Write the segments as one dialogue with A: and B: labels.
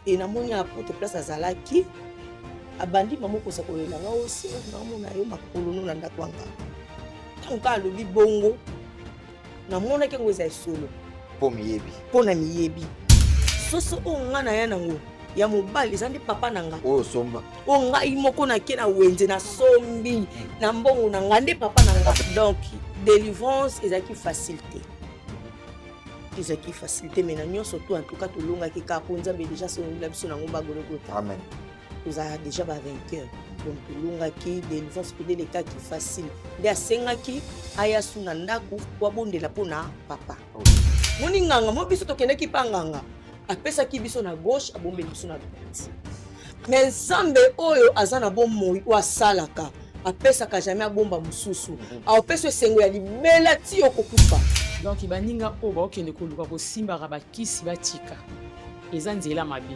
A: Et namoni apôtre place azalaki abandi mamo kosa kolela nga aussi namona yo makolo na ndako anga. Tant ka lobi bongo namona ke ngoza solo.
B: Po miyebi.
A: Po na miyebi. Soso o nga na ya nango ya mobali ezandi papa nanga.
B: O somba.
A: O ngai moko na ke na wenze na sombi na mbongo na nga nde papa nanga. Donc délivrance ezaki facilité. Ezaki facilité mais na nyonso tout en tout cas tolonga ki ka ponza mais déjà son la biso na ngomba gologota.
B: Amen.
A: Nous a déjà ba vainqueur. Donc tolonga ki délivrance pour les cas qui facile. Nde asenga ki aya suna ndako kwa bondela pona papa. Moni nganga mo biso tokende ki panganga. Apesa ki biso na gauche abombe biso na droite. Mais nzambe oyo azana bomoi wa salaka. Apesa ka jamais abomba mususu. Apesa esengo ya libela ti okokufa.
C: Donc baninga o ba okende koluka ko simba ba kisi batika. Eza nzela mabe.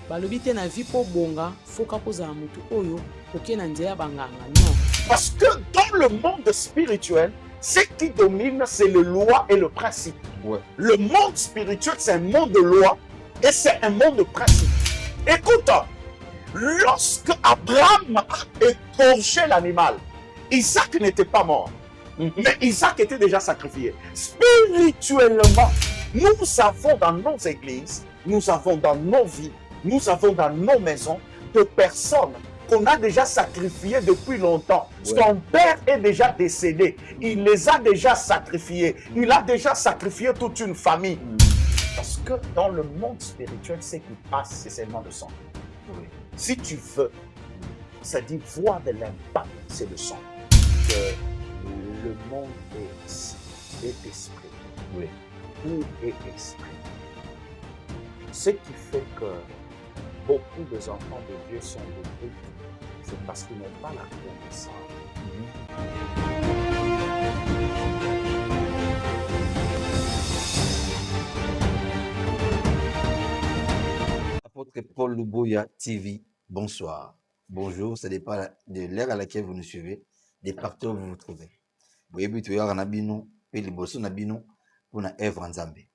C: Balobi te na vie po bonga foka kozala mutu oyo okena nzela banganga. Non.
D: Parce que dans le monde spirituel, ce qui domine, c'est le loi et le principe.
B: Ouais.
D: Le monde spirituel, c'est un monde de loi et c'est un monde de principe. Écoute, lorsque Abraham a égorgé l'animal, Isaac n'était pas mort. Mais Isaac était déjà sacrifié. Spirituellement, nous avons dans nos églises, nous avons dans nos vies, nous avons dans nos maisons de personnes qu'on a déjà sacrifiées depuis longtemps.
B: Ouais.
D: Son père est déjà décédé. Il les a déjà sacrifiés. Il a déjà sacrifié toute une famille. Parce que dans le monde spirituel, ce qui passe, c'est seulement le sang.
B: Oui.
D: Si tu veux, c'est-à-dire voir de l'impact, c'est le sang. Que le monde est esprit.
B: Oui.
D: Tout est esprit. Ce qui fait que beaucoup des enfants de Dieu sont détruits, c'est parce qu'ils n'ont pas la connaissance.
B: Apôtre Paul Luboya TV, bonsoir. Bonjour, ça dépend de l'ère à laquelle vous nous suivez, des partout où vous vous trouvez. Vous voyez, tu as un abino, et les bossons abino pour une œuvre en Zambie.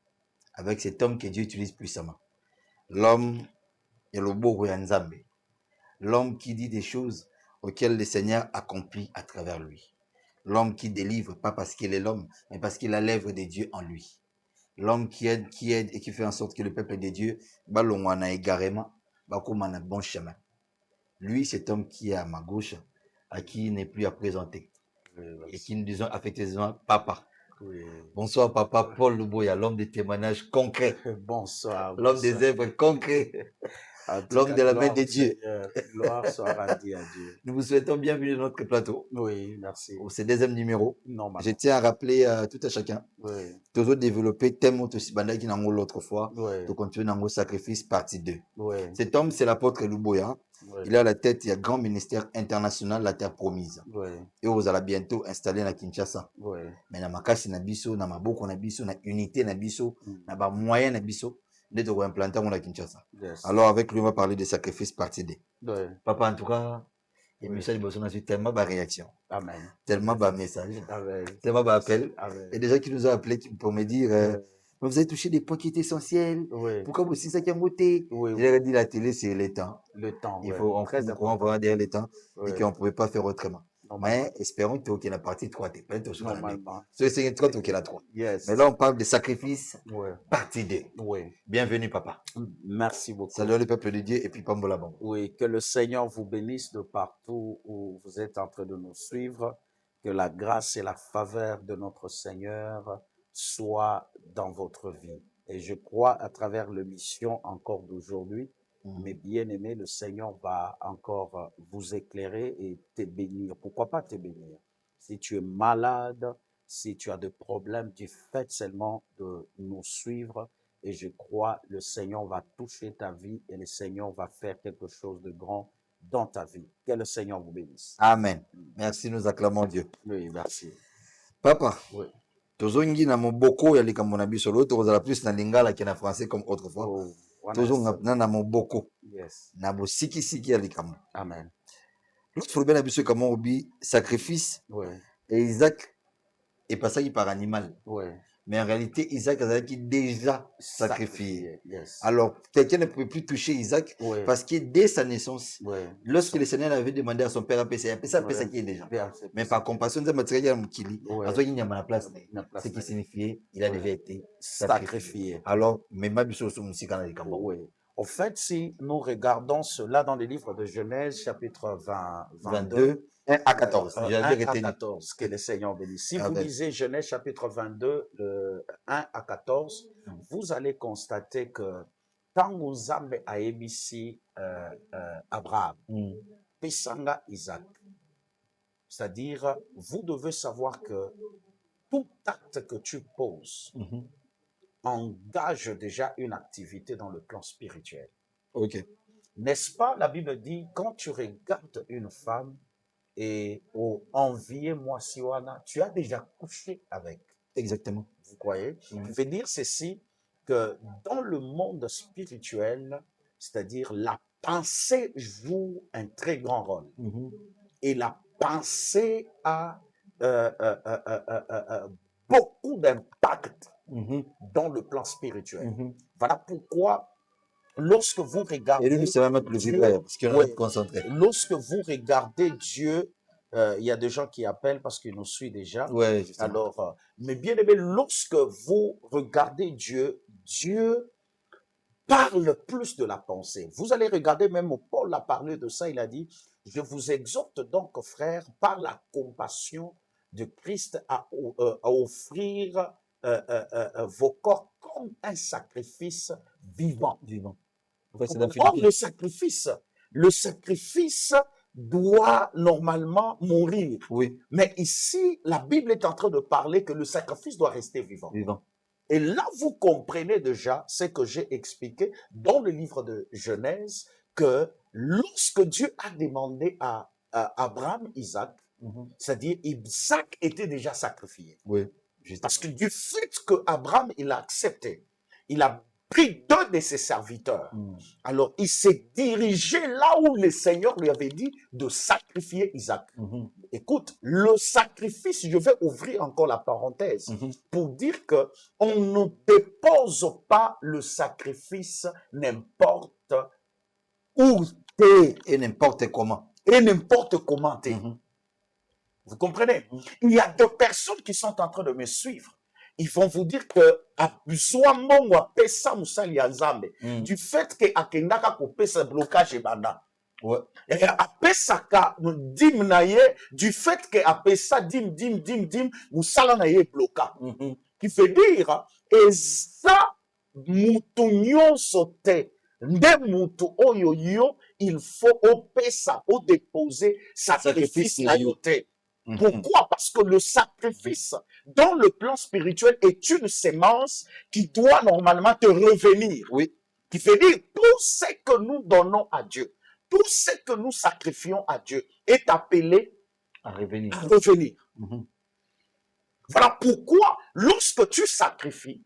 B: Avec cet homme que Dieu utilise puissamment. L'homme est le beau Nzambé. L'homme qui dit des choses auxquelles le Seigneur accomplit à travers lui. L'homme qui délivre, pas parce qu'il est l'homme, mais parce qu'il a l'œuvre de Dieu en lui. L'homme qui aide et qui fait en sorte que le peuple de Dieu, balongwana égarément, bakomana bon chemin. Lui, cet homme qui est à ma gauche, à qui il n'est plus à présenter. Et qui nous disons affectueusement papa.
D: Oui.
B: Bonsoir papa Paul Luboya, l'homme des témoignages concrets.
D: Bonsoir.
B: L'homme des œuvres concrets. L'homme de la main de Dieu.
D: Gloire soit rendue à Dieu.
B: Nous vous souhaitons bienvenue dans notre plateau.
D: Oui, merci.
B: Pour ce deuxième numéro.
D: Normal.
B: Je tiens à rappeler tout à chacun.
D: Oui.
B: Toujours développer thème aussi bandai qui n'a l'autre fois.
D: Oui.
B: De continuer dans le sacrifice partie 2.
D: Oui.
B: Cet homme, c'est l'apôtre Luboya.
D: Oui.
B: Il a à la tête, il y a grand ministère international, la terre promise.
D: Oui.
B: Et vous allez bientôt installer à Kinshasa.
D: Oui.
B: Mais na makasi na biso, na maboko na biso, na unité na biso, na ba moyen na biso, de ko implanter à Kinshasa.
D: Yes.
B: Alors avec lui, on va parler de sacrifice partie 2.
D: Oui.
B: Papa, en tout cas, et Michel Bosson a eu tellement de réactions,
D: Amen.
B: tellement de messages,
D: Amen.
B: tellement d'appels.
D: Amen.
B: Et déjà qui nous a appelés pour me dire, mais vous avez touché des points qui étaient essentiels.
D: Oui.
B: Pourquoi vous ça qui a voté?
D: Oui.
B: J'ai dit la télé, c'est le temps.
D: Le temps.
B: Il
D: oui.
B: faut, on va dire le temps
D: Oui.
B: et qu'on ne pouvait pas faire autrement. Mais espérons que tu es la partie 3. Tu es pas
D: normalement.
B: C'est 3, tu es la 3.
D: Yes.
B: Mais là, on parle de sacrifice,
D: Oui.
B: partie 2.
D: Oui.
B: Bienvenue, papa.
D: Merci beaucoup.
B: Salut le peuple de Dieu et puis Pambola Bambo.
D: Oui, que le Seigneur vous bénisse de partout où vous êtes en train de nous suivre. Que la grâce et la faveur de notre Seigneur soient dans votre vie. Et je crois à travers l'émission encore d'aujourd'hui, mes bien-aimés, le Seigneur va encore vous éclairer et te bénir. Pourquoi pas te bénir? Si tu es malade, si tu as des problèmes, du fait seulement de nous suivre. Et je crois le Seigneur va toucher ta vie et le Seigneur va faire quelque chose de grand dans ta vie. Que le Seigneur vous bénisse.
B: Amen. Merci, nous acclamons Dieu.
D: Oui, merci.
B: Papa,
D: Oui.
B: tozongi na moboko ya likambo na biso lo tozala plus na lingala ke na français comme autrefois. Tozonga na moboko.
D: Yes.
B: Na bosikisiki ya likambo.
D: Amen.
B: L'autre fois, bien abusé comme on dit sacrifice.
D: Oui.
B: Et Isaac est passé par animal.
D: Oui.
B: Mais en réalité, Isaac a déjà sacrifié.
D: Yes.
B: Alors, quelqu'un ne pouvait plus toucher Isaac
D: Oui.
B: parce que dès sa naissance,
D: Oui.
B: lorsque le Seigneur avait demandé à son père à payer, ça qui est déjà. Mais par compassion, il y a la place. Ce qui signifiait il a déjà été sacrifié. Alors, mais ma biso sur musique en
D: oui. En fait, si nous regardons cela dans le livre de Genèse, chapitre 22,
B: 1 à 14.
D: 1 à 14, que le Seigneur bénisse. Si vous lisez Genèse chapitre 22, le 1 à 14, vous allez constater que quand nous avons à ABC Abraham, Pesanga Isaac, c'est-à-dire, vous devez savoir que tout acte que tu poses engage déjà une activité dans le plan spirituel.
B: Ok.
D: N'est-ce pas, la Bible dit, quand tu regardes une femme et enviez-moi Siwana, tu as déjà couché avec.
B: Exactement.
D: Vous croyez? Je veux dire ceci, que dans le monde spirituel, c'est-à-dire la pensée joue un très grand rôle. Et la pensée a beaucoup d'impact dans le plan spirituel. Voilà pourquoi, lorsque vous regardez...
B: Et lui, ça va mettre le vibraire, parce qu'il est concentré.
D: Lorsque vous regardez Dieu, il y a des gens qui appellent parce qu'ils nous suivent déjà.
B: Ouais,
D: alors, mais bien aimé, lorsque vous regardez Dieu, Dieu parle plus de la pensée. Vous allez regarder, même Paul a parlé de ça, il a dit, je vous exhorte donc, frères, par la compassion de Christ à offrir vos corps comme un sacrifice vivant. Or, le sacrifice doit normalement mourir.
B: Oui.
D: Mais ici, la Bible est en train de parler que le sacrifice doit rester vivant. Et là, vous comprenez déjà ce que j'ai expliqué dans le livre de Genèse, que lorsque Dieu a demandé à Abraham Isaac, c'est-à-dire Isaac était déjà sacrifié.
B: Oui.
D: Parce que du fait que Abraham il a accepté, il a pris deux de ses serviteurs. Alors, il s'est dirigé là où le Seigneur lui avait dit de sacrifier Isaac. Écoute, le sacrifice, je vais ouvrir encore la parenthèse pour dire que on ne dépose pas le sacrifice n'importe où t'es.
B: Et n'importe comment.
D: Et n'importe comment t'es. Vous comprenez? Il y a deux personnes qui sont en train de me suivre. Ils vont vous dire que du fait que akendaka kopesa blocage banda. Et apesaka dim na ye, du fait que apesa dim musala na ye bloka. Qui veut dire eza mutu nyonso te. Nde mutu oyo yo, il faut opesa, o déposer sacrifice na yo te. Pourquoi? Parce que le sacrifice, dans le plan spirituel, est une sémence qui doit normalement te revenir.
B: Oui.
D: Qui veut dire, tout ce que nous donnons à Dieu, tout ce que nous sacrifions à Dieu, est appelé
B: à revenir.
D: Voilà pourquoi, lorsque tu sacrifies,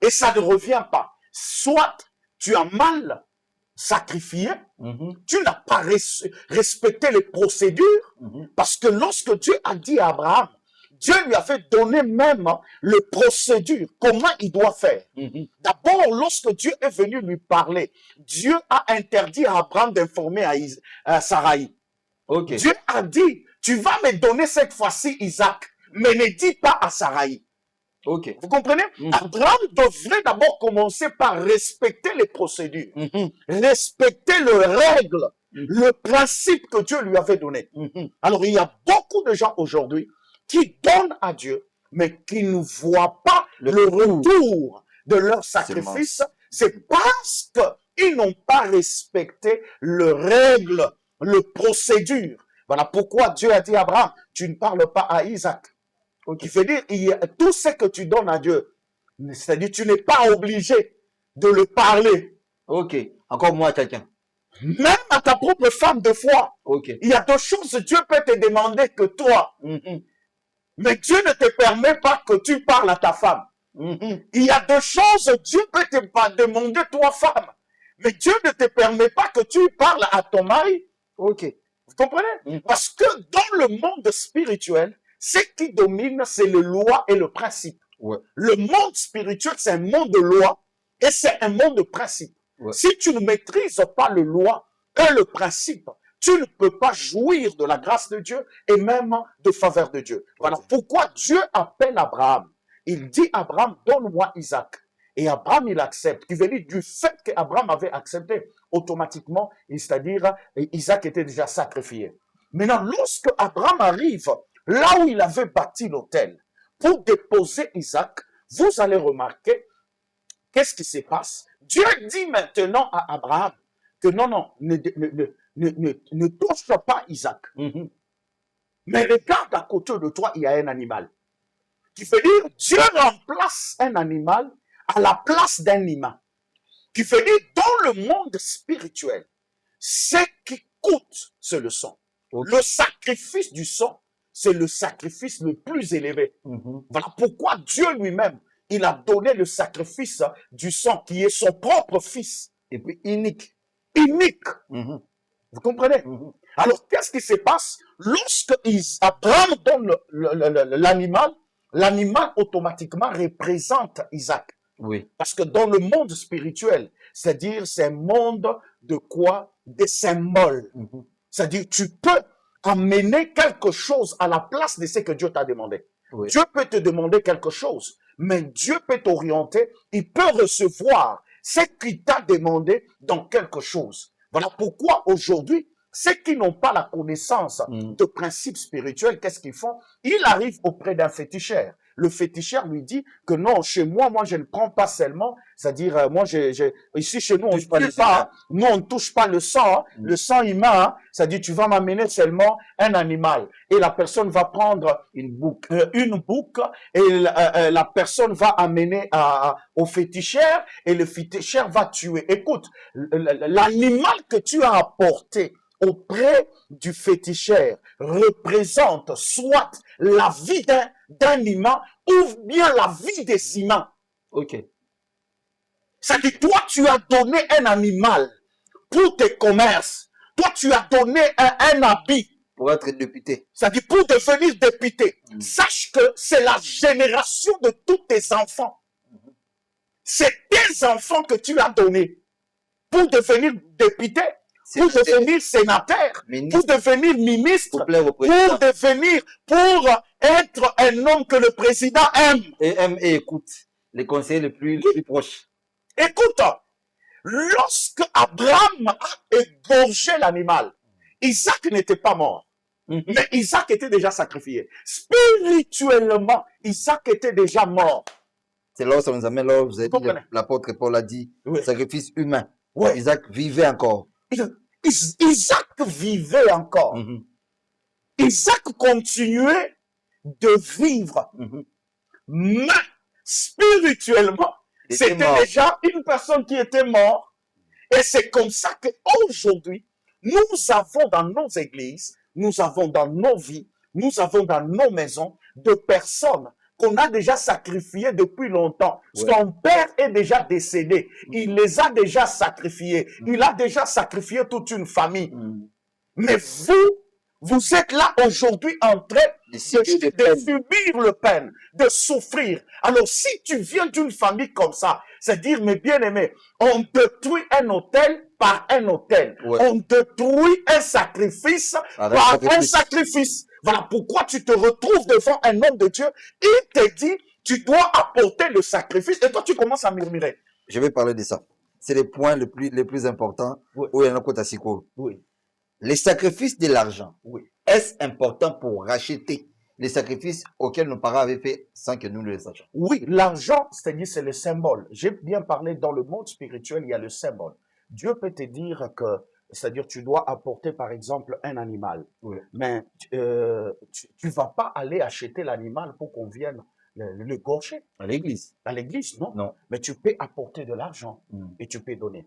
D: et ça ne revient pas, soit tu as mal sacrifié, tu n'as pas respecté les procédures, parce que lorsque Dieu a dit à Abraham, Dieu lui avait donné même les procédures, comment il doit faire. D'abord, lorsque Dieu est venu lui parler, Dieu a interdit à Abraham d'informer à Sarai. Dieu a dit, tu vas me donner cette fois-ci Isaac, mais ne dis pas à Sarai. Vous comprenez? Abraham devrait d'abord commencer par respecter les procédures, respecter les règles, le principe que Dieu lui avait donné. Alors, il y a beaucoup de gens aujourd'hui qui donnent à Dieu, mais qui ne voient pas le retour de leur sacrifice. C'est parce qu'ils n'ont pas respecté les règles, les procédures. Voilà pourquoi Dieu a dit à Abraham, tu ne parles pas à Isaac. Qui veut dire, tout ce que tu donnes à Dieu, c'est-à-dire tu n'es pas obligé de le parler.
B: Encore moi, quelqu'un.
D: Même à ta propre femme de foi. Il y a deux choses, Dieu peut te demander que toi. Mais Dieu ne te permet pas que tu parles à ta femme. Il y a deux choses, Dieu peut te demander toi, femme. Mais Dieu ne te permet pas que tu parles à ton mari. Vous comprenez? Parce que dans le monde spirituel, ce qui domine, c'est les lois et le principe.
B: Ouais.
D: Le monde spirituel, c'est un monde de loi et c'est un monde de principe.
B: Ouais.
D: Si tu ne maîtrises pas le loi et le principe, tu ne peux pas jouir de la grâce de Dieu et même de faveur de Dieu. Voilà pourquoi Dieu appelle Abraham. Il dit à Abraham, donne-moi Isaac. Et Abraham, il accepte. Qui veut dire du fait qu'Abraham avait accepté, automatiquement, c'est-à-dire Isaac était déjà sacrifié. Maintenant, lorsque Abraham arrive là où il avait bâti l'autel pour déposer Isaac, vous allez remarquer qu'est-ce qui se passe. Dieu dit maintenant à Abraham que non, ne touche pas Isaac. Mais regarde à côté de toi, il y a un animal. Qui veut dire, Dieu remplace un animal à la place d'un humain. Qui veut dire, dans le monde spirituel, ce qui coûte, c'est le sang. Le sacrifice du sang, c'est le sacrifice le plus élevé. Voilà pourquoi Dieu lui-même, il a donné le sacrifice du sang, qui est son propre fils.
B: Et puis unique.
D: Unique. Vous comprenez? Alors, qu'est-ce qui se passe? Lorsque Abraham donne l'animal, l'animal automatiquement représente Isaac.
B: Oui.
D: Parce que dans le monde spirituel, c'est-à-dire c'est un monde de quoi? Des symboles. C'est-à-dire tu peux amener quelque chose à la place de ce que Dieu t'a demandé.
B: Oui.
D: Dieu peut te demander quelque chose, mais Dieu peut t'orienter, il peut recevoir ce qu'il t'a demandé dans quelque chose. Voilà pourquoi aujourd'hui, ceux qui n'ont pas la connaissance de principes spirituels, qu'est-ce qu'ils font? Ils arrivent auprès d'un féticheur. Le féticheur lui dit que non, chez moi, je ne prends pas seulement, c'est-à-dire, ici chez nous, on ne touche pas le sang, le sang humain, c'est-à-dire, tu vas m'amener seulement un animal. Et la personne va prendre une boucle, et la personne va amener au féticheur, et le féticheur va tuer. Écoute, l'animal que tu as apporté auprès du féticheur représente soit la vie d'un humain ou bien la vie des humains.
B: Ok.
D: C'est-à-dire, toi, tu as donné un animal pour tes commerces. Toi, tu as donné un habit.
B: Pour être député.
D: C'est-à-dire, pour devenir député. Sache que c'est la génération de tous tes enfants. C'est tes enfants que tu as donnés pour devenir député. Pour devenir sénateur, pour devenir ministre, pour être un homme que le président aime.
B: Et écoute, les conseillers les plus proches.
D: Écoute, lorsque Abraham a égorgé l'animal, Isaac n'était pas mort, mais Isaac était déjà sacrifié. Spirituellement, Isaac était déjà mort.
B: C'est là où ça nous amène, là où vous avez dit, l'apôtre Paul a dit, sacrifice humain.
D: Ouais.
B: Isaac vivait encore.
D: Isaac vivait encore. Isaac continuait de vivre. Mais spirituellement, c'était déjà une personne qui était morte. Et c'est comme ça qu'aujourd'hui, nous avons dans nos églises, nous avons dans nos vies, nous avons dans nos maisons de personnes qu'on a déjà sacrifiées depuis longtemps. Son père est déjà décédé. Il les a déjà sacrifiés. Il a déjà sacrifié toute une famille. Mais vous êtes là aujourd'hui en train de subir le peine, de souffrir. Alors si tu viens d'une famille comme ça, c'est-à-dire, mes bien-aimés, on détruit un hôtel par un hôtel. On détruit un sacrifice par un sacrifice. Voilà pourquoi tu te retrouves devant un homme de Dieu. Il te dit, tu dois apporter le sacrifice. Et toi, tu commences à murmurer.
B: Je vais parler de ça. C'est les points les plus importants où il y en a côté à Siko. Les sacrifices de l'argent. Est-ce important pour racheter les sacrifices auxquels nos parents avaient fait sans que nous le sachions?
D: Oui, l'argent, c'est-à-dire c'est le symbole. J'ai bien parlé dans le monde spirituel, il y a le symbole. Dieu peut te dire que, c'est-à-dire tu dois apporter par exemple un animal. Mais tu ne vas pas aller acheter l'animal pour qu'on vienne le gaucher.
B: À l'église.
D: À l'église, non.
B: Non.
D: Mais tu peux apporter de l'argent et tu peux donner.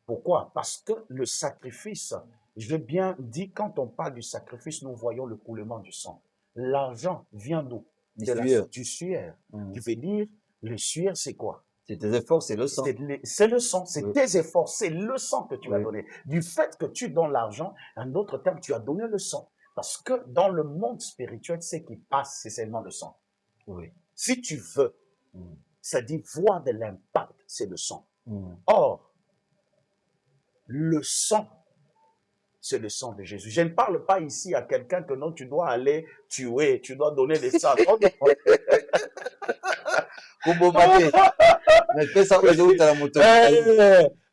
D: Pourquoi? Parce que le sacrifice, je l'ai bien dit, quand on parle du sacrifice, nous voyons le coulement du sang. L'argent vient d'où? Du suaire. Qui veut dire, le suaire, c'est quoi?
B: C'est tes efforts, c'est le sang.
D: C'est le sang, c'est tes efforts, c'est le sang que tu as donné. Du fait que tu donnes l'argent, en d'autres termes, tu as donné le sang. Parce que dans le monde spirituel, ce qui passe, c'est seulement le sang. Si tu veux C'est-à-dire, voir de l'impact, c'est le sang. Or, le sang, c'est le sang de Jésus. Je ne parle pas ici à quelqu'un que non, tu dois aller tuer, tu dois donner des sang.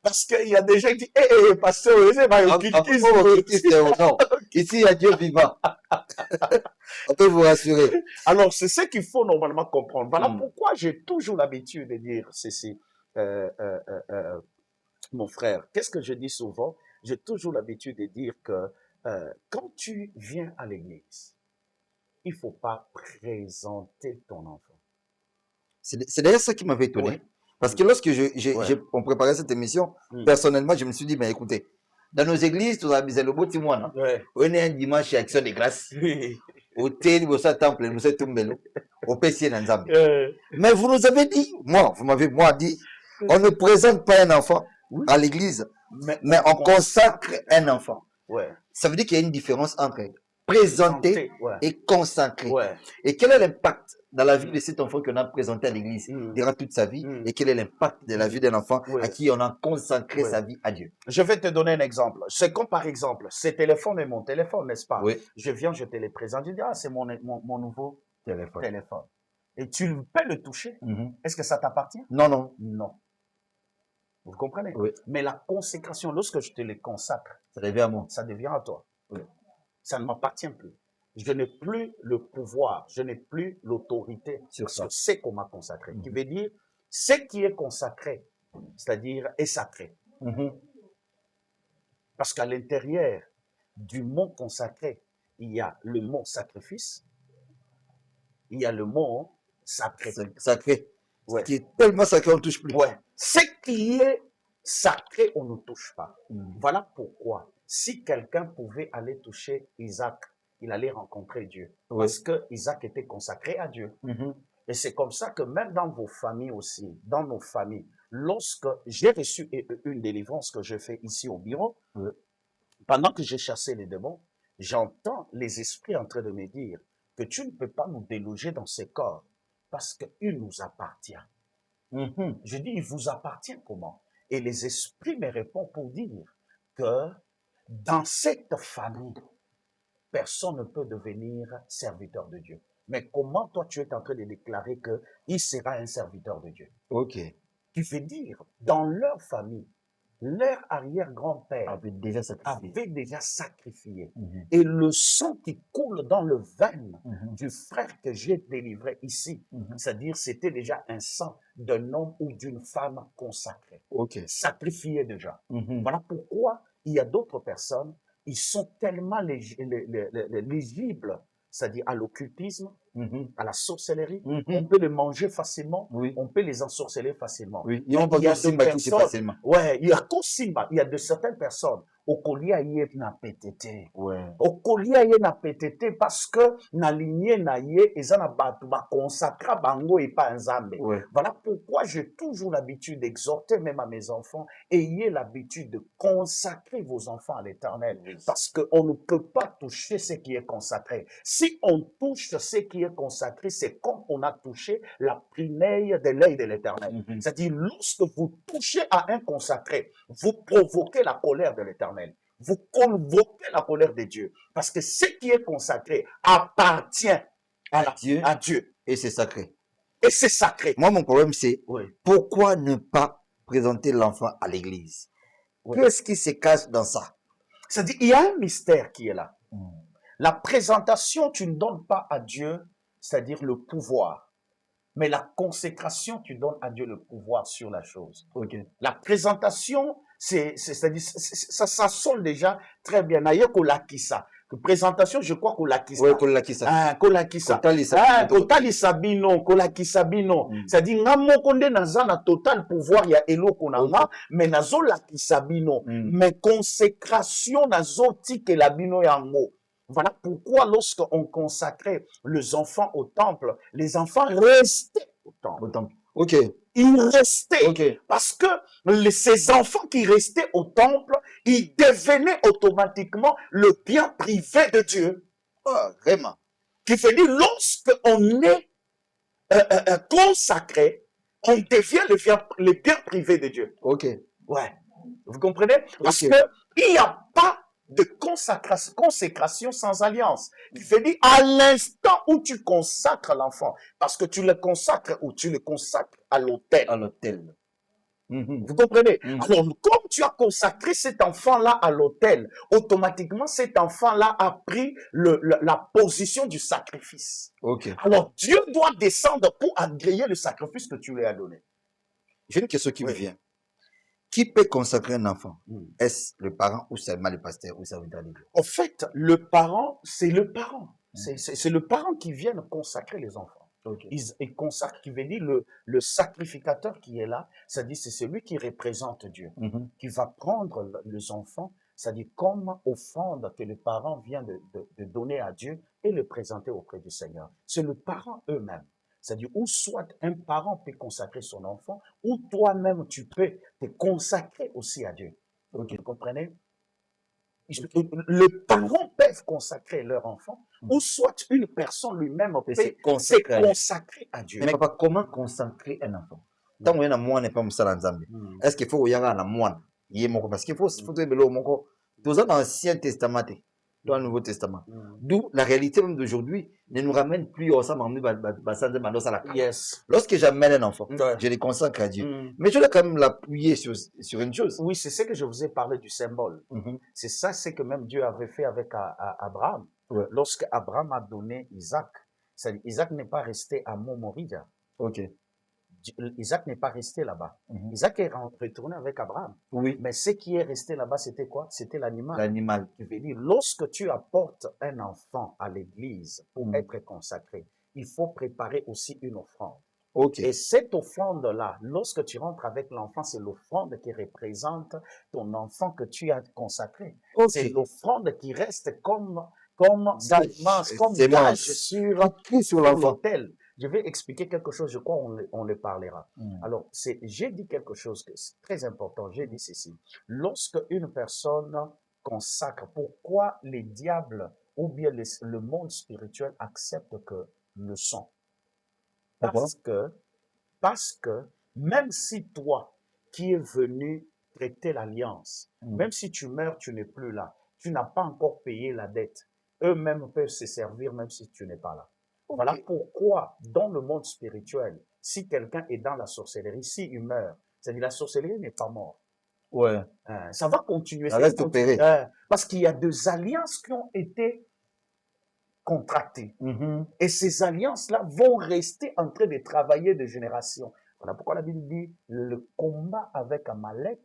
D: Parce qu'il y a des gens qui disent, pasteur,
B: non, ici, il y a Dieu vivant. On peut vous rassurer.
D: Alors, c'est ce qu'il faut normalement comprendre. Voilà pourquoi j'ai toujours l'habitude de dire ceci, mon frère. Qu'est-ce que je dis souvent? J'ai toujours l'habitude de dire que quand tu viens à l'église, il ne faut pas présenter ton enfant.
B: C'est d'ailleurs ça qui m'avait étonné.
D: Ouais.
B: Parce que lorsque on préparait cette émission, personnellement, je me suis dit, mais écoutez, dans nos églises, tout ça, c'est le beau témoin. On est un dimanche chez Action de Grâce. Au Téli, au Temple, nous sommes tombés. Au PC, dans mais vous nous avez dit, vous m'avez dit, on ne présente pas un enfant à l'église, mais on consacre un enfant. Ça veut dire qu'il y a une différence entre présenter et consacrer. Et quel est l'impact dans la vie de cet enfant qu'on a présenté à l'église durant toute sa vie, et quel est l'impact de la vie d'un enfant à qui on a consacré sa vie à Dieu?
D: Je vais te donner un exemple. C'est comme par exemple, ce téléphone est mon téléphone, n'est-ce pas? Je viens, je te le présente, je dis, c'est mon nouveau téléphone. Et tu peux le toucher. Est-ce que ça t'appartient?
B: Non.
D: Vous comprenez? Mais la consécration, lorsque je te le consacre,
B: ça devient à moi.
D: Ça devient à toi. Ça ne m'appartient plus. Je n'ai plus le pouvoir, je n'ai plus l'autorité sur ce qu'on m'a consacré. Qui veut dire, ce qui est consacré, c'est-à-dire est sacré. Parce qu'à l'intérieur du mot consacré, il y a le mot sacrifice, il y a le mot sacré.
B: Sacré. Ce qui est tellement sacré, on ne touche plus.
D: Ce qui est sacré, on ne touche pas. Voilà pourquoi, si quelqu'un pouvait aller toucher Isaac, il allait rencontrer Dieu. Parce que Isaac était consacré à Dieu. Et c'est comme ça que même dans vos familles aussi, dans nos familles, lorsque j'ai reçu une délivrance que je fais ici au bureau, pendant que j'ai chassé les démons, j'entends les esprits en train de me dire que tu ne peux pas nous déloger dans ces corps parce qu'il nous appartient. Je dis, il vous appartient comment? Et les esprits me répondent pour dire que dans cette famille, personne ne peut devenir serviteur de Dieu. Mais comment toi tu es en train de déclarer qu'il sera un serviteur de Dieu? Qui veut dire, dans leur famille, leur arrière-grand-père avait déjà sacrifié. Et le sang qui coule dans le veine du frère que j'ai délivré ici, c'est-à-dire c'était déjà un sang d'un homme ou d'une femme consacrée, sacrifié déjà. Voilà pourquoi il y a d'autres personnes, ils sont tellement légibles, c'est-à-dire à l'occultisme, à la sorcellerie, on peut les manger facilement, on peut les ensorceler facilement.
B: Il y a des personnes,
D: il y a de certaines personnes, au collier na PTT. Au collier na PTT parce que na lignée na yé ezana batu ba consacra bango et pas nzambe. Voilà pourquoi j'ai toujours l'habitude d'exhorter même à mes enfants, ayez l'habitude de consacrer vos enfants à l'Éternel parce que on ne peut pas toucher ce qui est consacré. Si on touche ce qui est consacré, c'est comme on a touché la prunelle de l'œil de l'Éternel. C'est-à-dire lorsque vous touchez à un consacré, vous provoquez la colère de l'Éternel. Vous convoquez la colère de Dieu. Parce que ce qui est consacré appartient à Dieu.
B: Et c'est sacré.
D: Et c'est sacré.
B: Moi, mon problème, c'est pourquoi ne pas présenter l'enfant à l'église? Qu'est-ce qui se cache dans ça?
D: C'est-à-dire, il y a un mystère qui est là. La présentation, tu ne donnes pas à Dieu, c'est-à-dire le pouvoir. Mais la consécration, tu donnes à Dieu le pouvoir sur la chose. La présentation, c'est-à-dire, ça sonne déjà très bien. D'ailleurs, kolakisa. Présentation, je crois kolakisa.
B: Kolakisa.
D: Kolakisa. Kotalisa bino, kolakisa bino. C'est-à-dire, ngamo konde naza na total pouvoir ya eloko nanga, mais nazo lakisa bino. Mais consécration nazo tike la bino yango. Voilà pourquoi lorsqu'on consacrait les enfants au temple, les enfants restaient au temple. Ils restaient. Parce que ces enfants qui restaient au temple, ils devenaient automatiquement le bien privé de Dieu.
B: Vraiment.
D: Qui veut dire, lorsqu'on est consacré, on devient les biens privés de Dieu.
B: Ok.
D: Ouais. Vous comprenez? Parce
B: Ok.
D: que il n'y a pas de consécration sans alliance. Il veut dire, à l'instant où tu consacres l'enfant, parce que tu le consacres ou tu le consacres à l'autel.
B: À l'hôtel. Mhm.
D: Vous comprenez?
B: Mhm.
D: Alors, comme tu as consacré cet enfant-là à l'autel, automatiquement, cet enfant-là a pris la position du sacrifice.
B: Ok.
D: Alors, Dieu doit descendre pour agréer le sacrifice que tu lui as donné.
B: J'ai une question qui me
D: Oui.
B: vient. Qui peut consacrer un enfant?
D: Mm.
B: Est-ce le parent ou seulement le pasteur ou ça veut dire les deux?
D: En fait, le parent, c'est le parent. C'est le parent qui vient consacrer les enfants.
B: Ok.
D: Il consacre, qui veut dire le sacrificateur qui est là, c'est-à-dire c'est celui qui représente Dieu,
B: Mhm.
D: qui va prendre les enfants, c'est-à-dire comme offrande que le parent vient de donner à Dieu et le présenter auprès du Seigneur. C'est le parent eux-mêmes. C'est-à-dire, ou soit un parent peut consacrer son enfant, ou toi-même tu peux te consacrer aussi à Dieu.
B: Ok.
D: Vous comprenez? Les parents peuvent consacrer leur enfant, ou soit une personne lui-même peut
B: se
D: se
B: consacrer à Dieu.
D: consacrer à Dieu.
B: Mais papa, comment consacrer un enfant? Tant qu'on est dans moi, n'est pas moussala nzambe.
D: Mm.
B: Est-ce qu'il faut y avoir un moine? Parce qu'il faut trouver moko. Tout ça dans l'Ancien Testament, dans le Nouveau Testament.
D: Mm.
B: D'où la réalité même d'aujourd'hui ne nous ramène plus au sein
D: Yes.
B: Lorsque j'amène un enfant,
D: Ouais.
B: je le consacre à Dieu.
D: Mm.
B: Mais je dois quand même l'appuyer sur une chose.
D: Oui, c'est ce que je vous ai parlé du symbole.
B: Mhm.
D: C'est ça, c'est que même Dieu avait fait avec Abraham.
B: Ouais.
D: Lorsque Abraham a donné Isaac, c'est-à-dire Isaac n'est pas resté à Momoria.
B: Ok.
D: Isaac n'est pas resté là-bas.
B: Mhm.
D: Isaac est retourné avec Abraham.
B: Oui.
D: Mais ce qui est resté là-bas, c'était quoi? C'était l'animal.
B: L'animal.
D: Qui veut dire, lorsque tu apportes un enfant à l'église pour
B: Mhm.
D: être consacré, il faut préparer aussi une offrande.
B: Ok.
D: Et cette offrande-là, lorsque tu rentres avec l'enfant, c'est l'offrande qui représente ton enfant que tu as consacré.
B: Ok.
D: C'est l'offrande qui reste comme semence, comme
B: Semence.
D: gage sur
B: Sur l'enfant.
D: l'autel. Je vais expliquer quelque chose, je crois on le parlera.
B: Mhm.
D: Alors, j'ai dit quelque chose que c'est très important, j'ai dit ceci. Lorsque une personne consacre, pourquoi les diables ou bien le monde spirituel accepte que le sang?
B: Pourquoi?
D: Parce que même si toi qui es venu traiter l'alliance,
B: Mhm.
D: même si tu meurs, tu n'es plus là, tu n'as pas encore payé la dette, eux-mêmes peuvent se servir même si tu n'es pas là.
B: Ok.
D: Voilà pourquoi, dans le monde spirituel, si quelqu'un est dans la sorcellerie, s'il meurt, c'est-à-dire la sorcellerie n'est pas morte.
B: Ouais.
D: Ça va continuer.
B: Ça reste opéré.
D: Parce qu'il y a des alliances qui ont été contractées.
B: Mhm.
D: Et ces alliances-là vont rester en train de travailler de génération. Voilà pourquoi la Bible dit, le combat avec Amalek,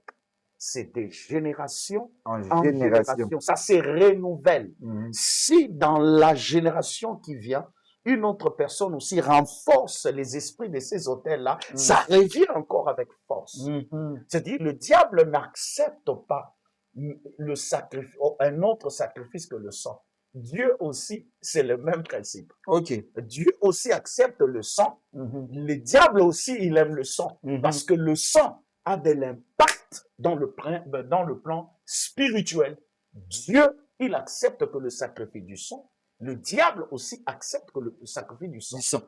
D: c'est de génération
B: En
D: en
B: génération.
D: génération. Ça se renouvelle.
B: Mhm.
D: Si dans la génération qui vient, une autre personne aussi renforce les esprits de ces hôtels-là, ça revient encore avec force.
B: Mhm.
D: C'est-à-dire, le diable n'accepte pas le sacrifice, un autre sacrifice que le sang. Dieu aussi, c'est le même principe.
B: Ok.
D: Dieu aussi accepte le sang.
B: Mhm.
D: Le diable aussi, il aime le sang.
B: Mhm.
D: Parce que le sang a de l'impact dans le plan spirituel. Dieu, il accepte que le sacrifice du sang. Le diable aussi accepte que le sacrifice du sang.
B: Du sang.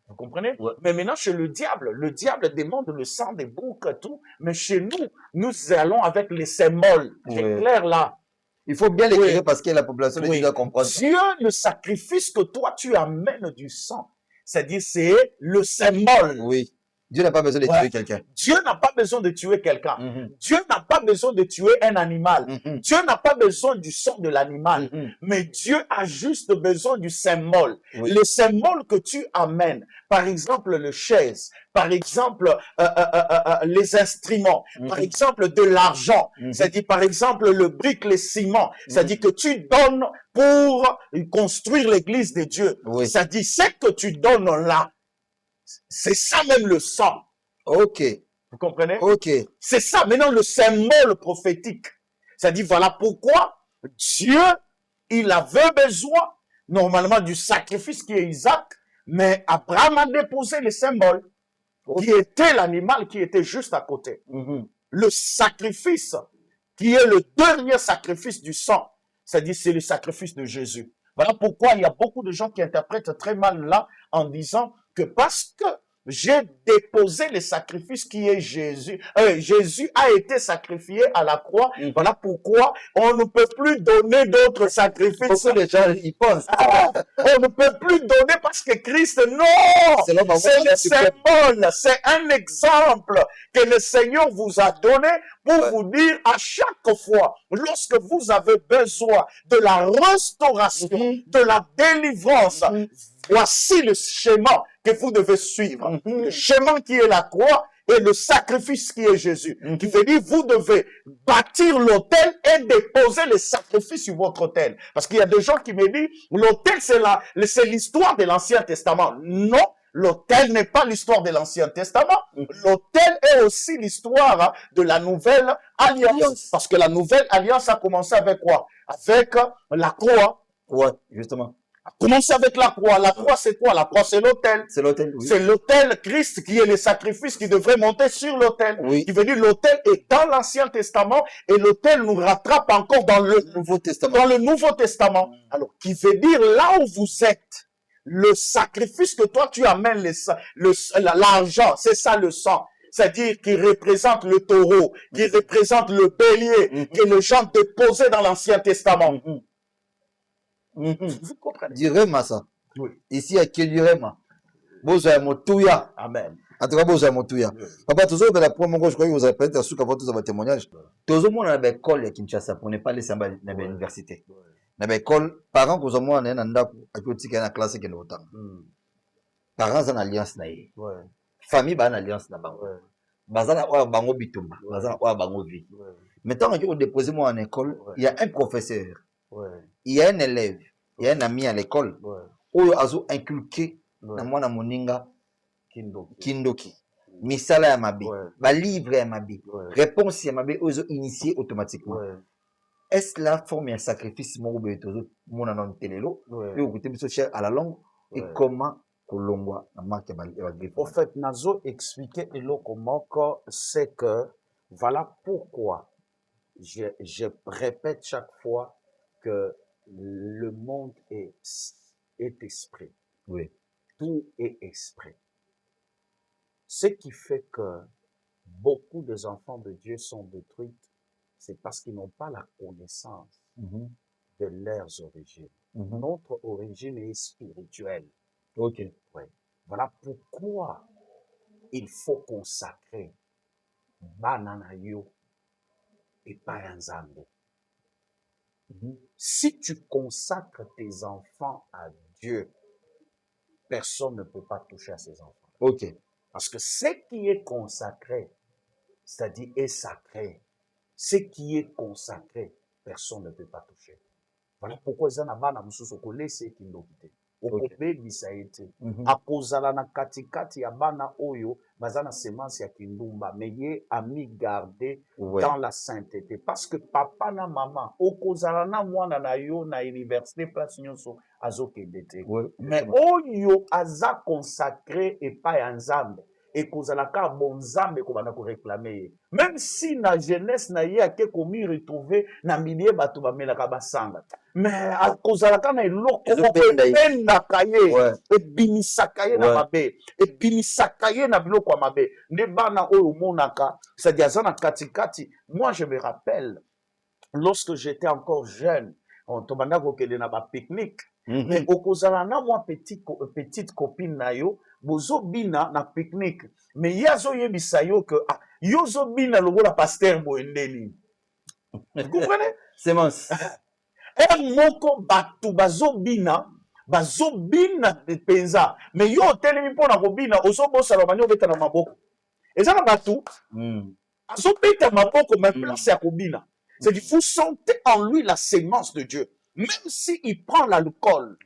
D: Vous comprenez?
B: Ouais.
D: Mais maintenant, chez le diable demande le sang des boucs et tout. Mais chez nous, nous allons avec les symboles. C'est
B: Ouais.
D: clair là.
B: Il faut bien l'écrire
D: Oui.
B: parce que la population
D: Oui.
B: doit comprendre.
D: Dieu, le sacrifice que toi, tu amènes du sang, c'est-à-dire c'est le symbole.
B: Oui. Dieu n'a pas besoin de
D: Ouais.
B: tuer quelqu'un.
D: Dieu n'a pas besoin de tuer quelqu'un.
B: Mhm.
D: Dieu n'a pas besoin de tuer un animal.
B: Mhm.
D: Dieu n'a pas besoin du sang de l'animal.
B: Mhm.
D: Mais Dieu a juste besoin du symbole.
B: Oui.
D: Le symbole que tu amènes, par exemple le chaise, par exemple les instruments,
B: Mhm.
D: par exemple de l'argent,
B: Mhm.
D: c'est-à-dire par exemple le brique, les ciments, c'est-à-dire que tu donnes pour construire l'église de Dieu.
B: Oui.
D: C'est-à-dire ce que tu donnes là, c'est ça même le sang.
B: Ok.
D: Vous comprenez?
B: Ok.
D: C'est ça maintenant le symbole prophétique. C'est-à-dire voilà pourquoi Dieu, il avait besoin normalement du sacrifice qui est Isaac, mais Abraham a déposé le symbole qui était l'animal qui était juste à côté.
B: Mhm.
D: Le sacrifice qui est le dernier sacrifice du sang, c'est-à-dire c'est le sacrifice de Jésus. Voilà pourquoi il y a beaucoup de gens qui interprètent très mal là en disant que parce que j'ai déposé le sacrifice qui est Jésus. Jésus a été sacrifié à la croix. Voilà pourquoi on ne peut plus donner d'autres sacrifices.
B: Pourquoi les gens y pensent?
D: On ne peut plus donner parce que Christ, non! C'est le symbole, c'est un exemple que le Seigneur vous a donné pour vous dire à chaque fois, lorsque vous avez besoin de la restauration, de la délivrance, voici le schéma que vous devez suivre. Le schéma qui est la croix et le sacrifice qui est Jésus. Qui veut dire, vous devez bâtir l'autel et déposer les sacrifices sur votre autel. Parce qu'il y a des gens qui me disent, l'autel c'est l'histoire de l'Ancien Testament. Non, l'autel n'est pas l'histoire de l'Ancien Testament. L'autel est aussi l'histoire de la Nouvelle Alliance. Parce que la Nouvelle Alliance a commencé avec quoi? Avec la croix.
B: Ouais, justement.
D: Commencez avec la croix. La croix, c'est quoi? La croix, c'est l'autel.
B: C'est l'autel, oui.
D: C'est l'autel Christ qui est le sacrifice qui devrait monter sur l'autel.
B: Oui.
D: Qui veut dire l'autel est dans l'Ancien Testament et l'autel nous rattrape encore dans le
B: Nouveau Testament.
D: Dans le Nouveau Testament. Alors, qui veut dire là où vous êtes, le sacrifice que toi tu amènes, l'argent, c'est ça le sang. C'est-à-dire qui représente le taureau, qui représente le bélier, que les gens déposaient dans l'Ancien Testament. Vous comprenez?
B: Du rema, ça.
D: Oui.
B: Ici, il y a que du rema. Boza Motouya.
D: Amen.
B: En tout cas, Boza Motouya. Papa, toujours, la première fois, je crois que vous avez peut-être su qu'avant tous vos témoignages. Tout le monde a l'école à Kinshasa pour ne pas laisser dans l'université. Dans l'école, parents, vous avez un anda à côté de la classe qui est autant. Parents en alliance naïe. Famille en alliance na bango. Bazana oa bango bitumba. Bazana oa bango vie. Maintenant, quand vous déposez moi en école, il y a un professeur. Il y a un élève, il y a un ami à l'école, où azo inculqué na mwana moninga kindoki, misala ya mabe, ba livre ya mabe, réponse ya mabe ozo initié automatiquement. Est-ce la forme un sacrifice mon betozo mona non telelo, et au côté biso cher à la langue et comment kolongwa na marque ba
D: en fait nazo expliquer eloko moko c'est que voilà pourquoi je répète chaque fois que le monde est esprit.
B: Oui.
D: Tout est esprit. Ce qui fait que beaucoup des enfants de Dieu sont détruits, c'est parce qu'ils n'ont pas la connaissance de leurs origines. Notre origine est spirituelle.
B: Ok.
D: Oui. Voilà pourquoi il faut consacrer Bananayo et Payanzambe. Si tu consacres tes enfants à Dieu, personne ne peut pas toucher à ses enfants.
B: Ok.
D: Parce que ce qui est consacré, c'est-à-dire est sacré, ce qui est consacré, personne ne peut pas toucher. Voilà pourquoi ils en ont mususu kolese kindokite. Okobebisa ete. Akozala na katikati ya bana oyo bazana semence ya kindumba mais ye ami garder dans la sainteté parce que papa na maman okozala na mwana na yo na université place nyonso azokende te. Mais oyo aza consacré epai ya Nzambe ekozalaka bon Nzambe kobanda ko réclamer même si na jeunesse na ye ake komi retrouver na milieu bato bamelaka basanga mais akozalaka na eloko ependaka ye ebimisaka ye na mabe ebimisaka ye na biloko ya mabe nde bana oyo omonaka c'est-à-dire aza na katikati. Moi je me rappelle lorsque j'étais encore jeune tobanda kokende na bapique-nique mais okozala na mwa petite copine na yo bozobina na pique-nique mais ye azoyebisa yo que yo ozobina lokola pasteur boye ndeni. Vous comprenez?
B: Semence.
D: Moko bato bazobina penza mais yo otelemi mpona kobina ozobosala bani obeta na maboko eza na bato azobeta maboko mais place ya kobina. C'est-à-dire vous sentez en lui la sémence de Dieu. Même s'il prend l'alcool,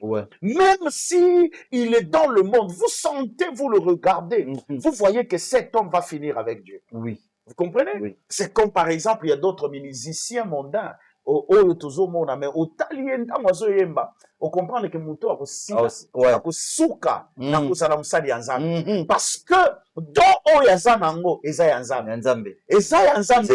D: même s'il est dans le monde, vous sentez, vous le regardez, vous voyez que cet homme va finir avec Dieu.
B: Oui.
D: Vous comprenez? C'est comme par exemple, il y a d'autres musiciens mondains, oyo tozomona mais otali ntango azoyemba okomprendre que moto akosuka na kozala mosali ya Nzambe parce que don oyo aza nango eza ya Nzambe eza ya Nzambe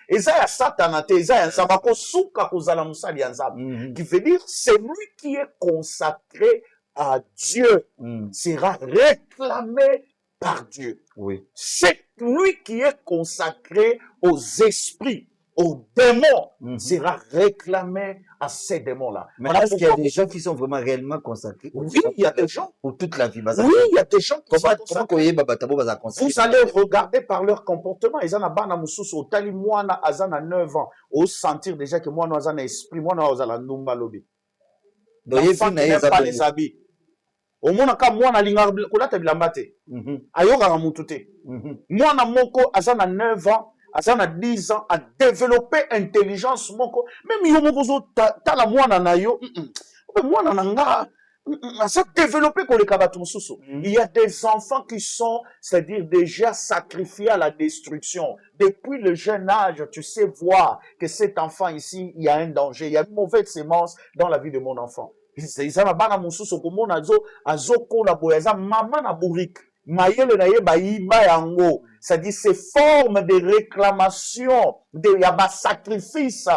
D: eza ya Satana te eza ya Nzambe akosuka kozala mosali ya Nzambe qui veut dire c'est lui qui est consacré à Dieu sera réclamé par Dieu.
B: Oui.
D: C'est lui qui est consacré aux esprits, aux démons, sera réclamé à ces démons-là.
B: Mais
D: Voilà
B: est-ce qu'il y a
D: pourquoi-
B: des gens qui sont vraiment réellement consacrés?
D: Oui, il y a des gens.
B: Pour toute la vie.
D: Oui, il y a des gens qui sont
B: Comment
D: consacrés.
B: koyeba Babatabo baza consacré?
D: Vous allez regarder par leur comportement. Ils ont bana mususu otali mwana azana 9 ans. Au sentir déjà que mwana azana esprit, mwana azala numba lobi.
B: Donc
D: L'enfant qui n'aime pas les habits. Au moins ka mwana linga kolata bilamba te. Ayoka mutu te. Mwana moko azana 9 ans, azana 10 ans a développé intelligence moko. Même yo moko zo tala mwana na yo. Mwana na nga ça développé qu'on les Il y a des enfants qui sont, c'est-à-dire déjà sacrifiés à la destruction. Depuis le jeune âge, tu sais voir que cet enfant ici, il y a un danger, il y a une mauvaise sémence dans la vie de mon enfant. C'est-à-dire ces formes de réclamation, de sacrifice.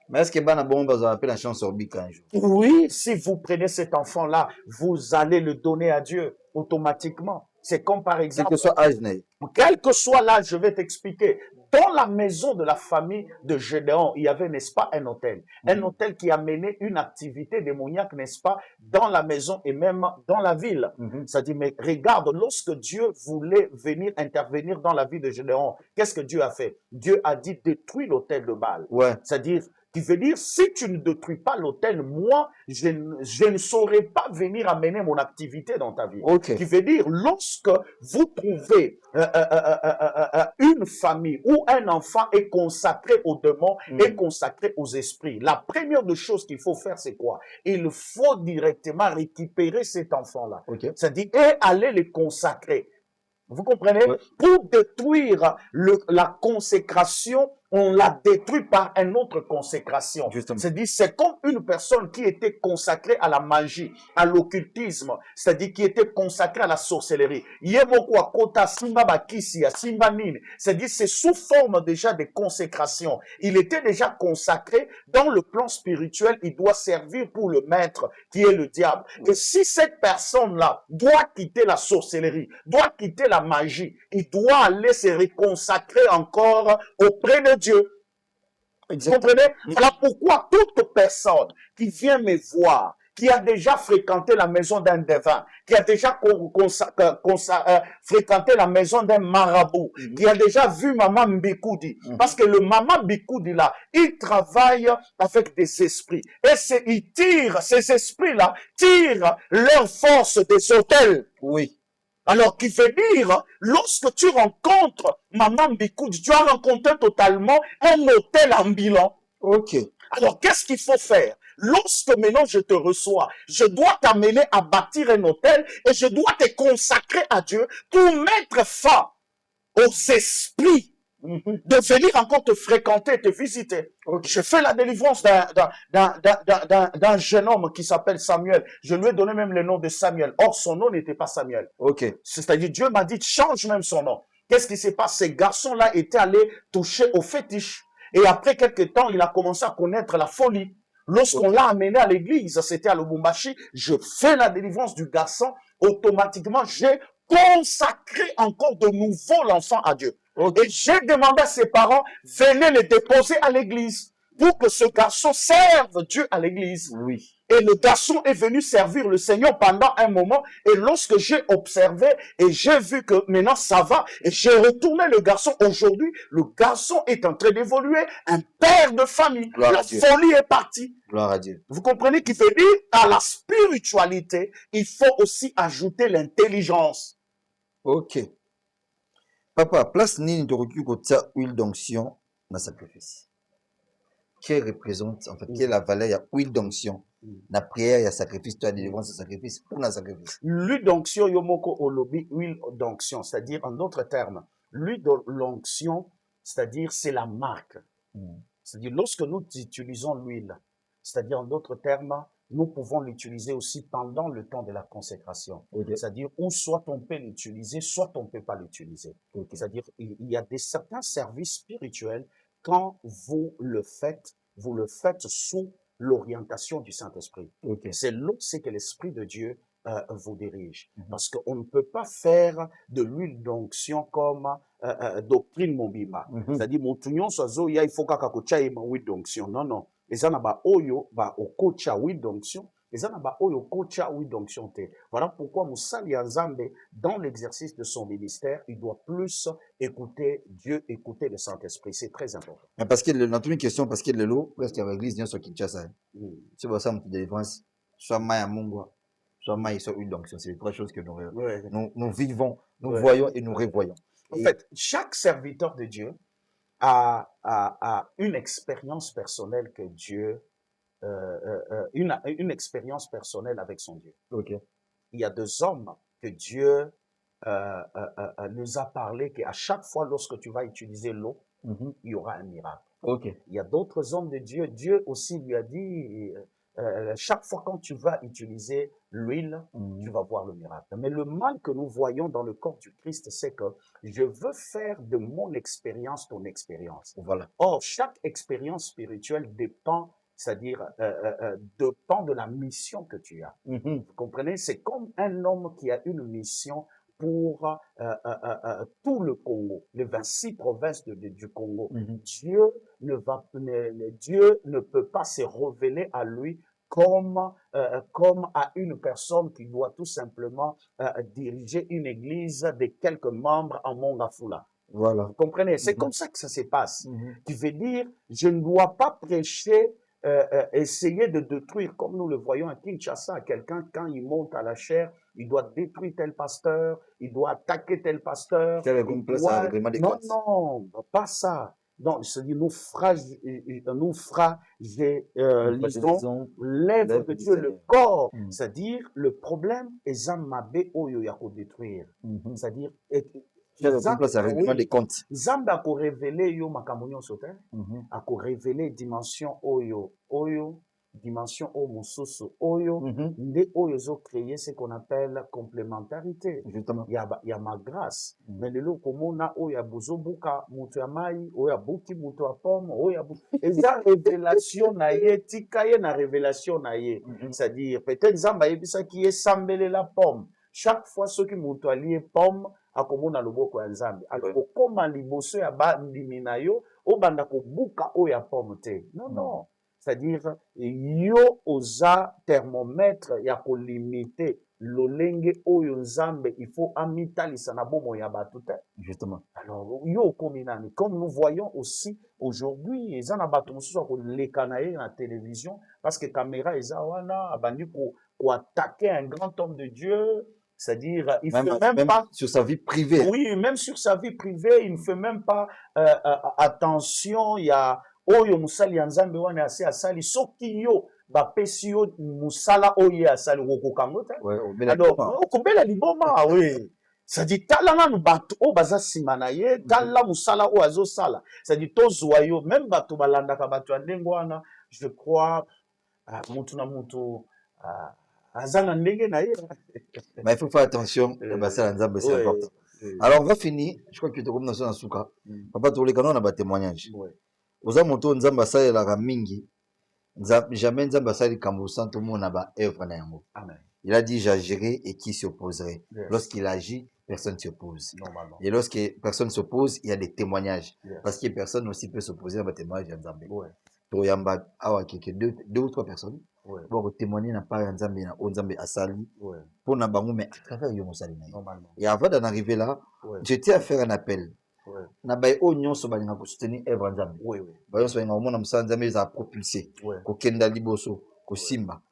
B: Mais est-ce que Bana Bon va appeler la chance orbique un jour?
D: Oui, si vous prenez cet enfant-là, vous allez le donner à Dieu automatiquement. C'est comme par exemple,
B: quel que soit l'âge,
D: je vais t'expliquer. Dans la maison de la famille de Gédéon, il y avait, n'est-ce pas, un hôtel. Un hôtel qui a mené une activité démoniaque, n'est-ce pas, dans la maison et même dans la ville. C'est-à-dire, mais regarde, lorsque Dieu voulait venir intervenir dans la vie de Gédéon, qu'est-ce que Dieu a fait? Dieu a dit, détruis l'hôtel de Baal.
B: Ouais.
D: C'est-à-dire, qui veut dire, si tu ne détruis pas l'hôtel, moi, je ne saurais pas venir amener mon activité dans ta vie.
B: Okay.
D: Qui veut dire, lorsque vous trouvez une famille où un enfant est consacré aux démons, est consacré aux esprits, la première des choses qu'il faut faire, c'est quoi? Il faut directement récupérer cet enfant-là.
B: Okay.
D: C'est-à-dire, et aller le consacrer. Vous comprenez? Ouais. Pour détruire la consécration, on la détruit par une autre consécration. C'est-à-dire, c'est comme une personne qui était consacrée à la magie, à l'occultisme, c'est-à-dire qui était consacrée à la sorcellerie. C'est-à-dire, c'est sous forme déjà de consécration. Il était déjà consacré dans le plan spirituel, il doit servir pour le maître, qui est le diable. Et si cette personne-là doit quitter la sorcellerie, doit quitter la magie, il doit aller se reconsacrer encore auprès de Dieu. Vous comprenez? Voilà pourquoi toute personne qui vient me voir, qui a déjà fréquenté la maison d'un devin, qui a déjà fréquenté la maison d'un marabout, qui a déjà vu Maman Mbikoudi, parce que le Maman Mbikoudi là, il travaille avec des esprits. Et ces esprits-là tirent leur force des hôtels.
B: Oui.
D: Alors, qui veut dire, lorsque tu rencontres Maman Mbikoudi, tu as rencontré totalement un hôtel ambulant.
B: Ok.
D: Alors, qu'est-ce qu'il faut faire? Lorsque maintenant je te reçois, je dois t'amener à bâtir un hôtel et je dois te consacrer à Dieu pour mettre fin aux esprits de venir encore te fréquenter, te visiter. Okay. Je fais la délivrance d'un jeune homme qui s'appelle Samuel. Je lui ai donné même le nom de Samuel. Or, son nom n'était pas Samuel.
B: Okay.
D: C'est-à-dire, Dieu m'a dit, change même son nom. Qu'est-ce qui s'est passé? Ces garçons-là étaient allés toucher au fétiche. Et après quelques temps, il a commencé à connaître la folie. Lorsqu'on l'a amené à l'église, c'était à Lubumbashi, je fais la délivrance du garçon. Automatiquement, j'ai consacré encore de nouveau l'enfant à Dieu. Okay. Et j'ai demandé à ses parents, venez le déposer à l'église pour que ce garçon serve Dieu à l'église.
B: Oui.
D: Et le garçon est venu servir le Seigneur pendant un moment. Et lorsque j'ai observé et j'ai vu que maintenant ça va, et j'ai retourné le garçon. Aujourd'hui, le garçon est en train d'évoluer, un père de famille.
B: Gloire
D: la folie est partie.
B: Gloire à Dieu.
D: Vous comprenez qu'il veut dire, à la spiritualité, il faut aussi ajouter l'intelligence.
B: Ok. Papa, place nini de recul côté huile d'onction dans sacrifice. Quelle représente, en fait, quelle est la valeur, il y a huile d'onction. La prière, il y a sacrifice, tu as des délivrance, sacrifice, pour la sacrifice.
D: L'huile d'onction, yomoko olobi, huile d'onction, c'est-à-dire, en d'autres termes, l'huile de l'onction, c'est-à-dire, c'est la marque. C'est-à-dire, lorsque nous utilisons l'huile, c'est-à-dire, en d'autres termes, nous pouvons l'utiliser aussi pendant le temps de la consécration. Okay. C'est-à-dire, ou soit on peut l'utiliser, soit on ne peut pas l'utiliser. Okay. C'est-à-dire, il y a certains services spirituels, quand vous le faites sous l'orientation du Saint-Esprit. Okay. C'est lorsque l'Esprit de Dieu vous dirige. Parce qu'on ne peut pas faire de l'huile d'onction comme doctrine mobima. C'est-à-dire, moutunion sozo ya il faut kaka kocha ma huile d'onction. Non, non. Et ça n'a pas oyo, ba okocha huile d'onction. Et ça n'a pas oyo kocha huile d'onction te. Voilà pourquoi Moussali Nzambe, dans l'exercice de son ministère, il doit plus écouter Dieu, écouter le Saint-Esprit. C'est très important.
B: Mais parce que dans toute une question, parce que le lot, presque avec l'église, il y a Kinshasa. C'est pour ça que délivrance, soit Maya Mungwa, soit Maya, soit une donc c'est les trois choses que nous vivons, nous voyons et nous revoyons.
D: En fait, chaque serviteur de Dieu a une expérience personnelle que Dieu, une expérience personnelle avec son Dieu.
B: Okay.
D: Il y a deux hommes que Dieu nous a parlé qu'à chaque fois lorsque tu vas utiliser l'eau, il y aura un miracle.
B: Okay.
D: Il y a d'autres hommes de Dieu, Dieu aussi lui a dit, chaque fois quand tu vas utiliser l'huile, tu vas voir le miracle. Mais le mal que nous voyons dans le corps du Christ, c'est que je veux faire de mon expérience ton expérience.
B: Voilà.
D: Or, chaque expérience spirituelle dépend, c'est-à-dire dépend de la mission que tu as. Vous comprenez? C'est comme un homme qui a une mission pour tout le Congo, les 26 provinces du Congo. Dieu ne peut pas se révéler à lui comme à une personne qui doit tout simplement diriger une église de quelques membres en Mongafula.
B: Voilà.
D: Vous comprenez? C'est comme ça que ça se passe. Qui veut dire, je ne dois pas prêcher, essayer de détruire, comme nous le voyons à Kinshasa, quelqu'un, quand il monte à la chair, il doit détruire tel pasteur, il doit attaquer tel pasteur. Non, non, pas ça. Donc, c'est-à-dire, nous lisons l'œuvre de Dieu, le corps. C'est-à-dire, le problème est Zambé Oyo Yako détruire. C'est-à-dire,
B: des comptes.
D: Zambé a révélé yo makamonyo sote, a révélé dimension Oyo, dimension Omususu, Oyo, nde Oyo zo créé ce qu'on appelle complémentarité.
B: Justement.
D: Il y a ma grâce. Mais le lot komona Oya buzo buka mutu ya mai, Oya buki mutu ya pomme, Oya buki. Et ça révélation na ye, tikaye na révélation na ye. C'est-à-dire, peut-être Zamba yebisa qui est sambele la pomme. Chaque fois, ceux qui mutu a lié pomme, akomona loboko ya Nzambe. Alors, okoma liboso ya ba ndimina yo, obanda ko buka Oya pomme te. Non, non. C'est-à-dire, yo oza thermomètre ya ko limiter lolenge oyo Nzambe, il faut amitalisa na bomo ya batu te.
B: Justement.
D: Alors, yo kominani, comme nous voyons aussi aujourd'hui, eza na batu mosusu ko lekana ye na télévision parce que caméra eza wana abandi ko attaquer un grand homme de Dieu. C'est-à-dire, il ne fait même pas...
B: Sur sa vie privée.
D: Oui, même sur sa vie privée, il ne fait même pas attention, il y a... Oyo musali ya Nzambe wana ase asali soki yo bapesi yo musala oyo asali wokokango te. Alors, okobela liboma, oui. C'est-à-dire, tala nanu bato o baza sima na ye, tala musala o azosala. C'est-à-dire, tozwa yo, même bato balandaka bato ya ndenge wana, je crois, mutu na mutu, azana ndenge na ye.
B: Mais il faut faire attention, c'est important. Alors, on va finir. Je crois que tu es comme dans un souka. Papa, tous les canons, on a des témoignages. Oza moto nzamba salelaka mingi jamais nzamba sali kambo sans tout le monde ba œuvre na yango.
D: Amen.
B: Il a dit j'agirai et qui s'y opposerait. Lorsqu'il agit, personne s'y oppose.
D: Normalement.
B: Et lorsque personne s'oppose, il y a des témoignages. Parce que personne aussi peut s'opposer à un témoignage de Nzambe. To yamba awa keke deux ou trois personnes. Pour témoigner na part Nzambe na Nzambe asali. Pour na bango mais à travers yo mosali na.
D: Normalement.
B: Et avant d'en arriver là, j'étais à faire un appel. Na bay o nyonso balinga ko soutenir œuvre Nzambe. Bayo so nga omona musala Nzambe za propulser. Ko kenda liboso, ko simba.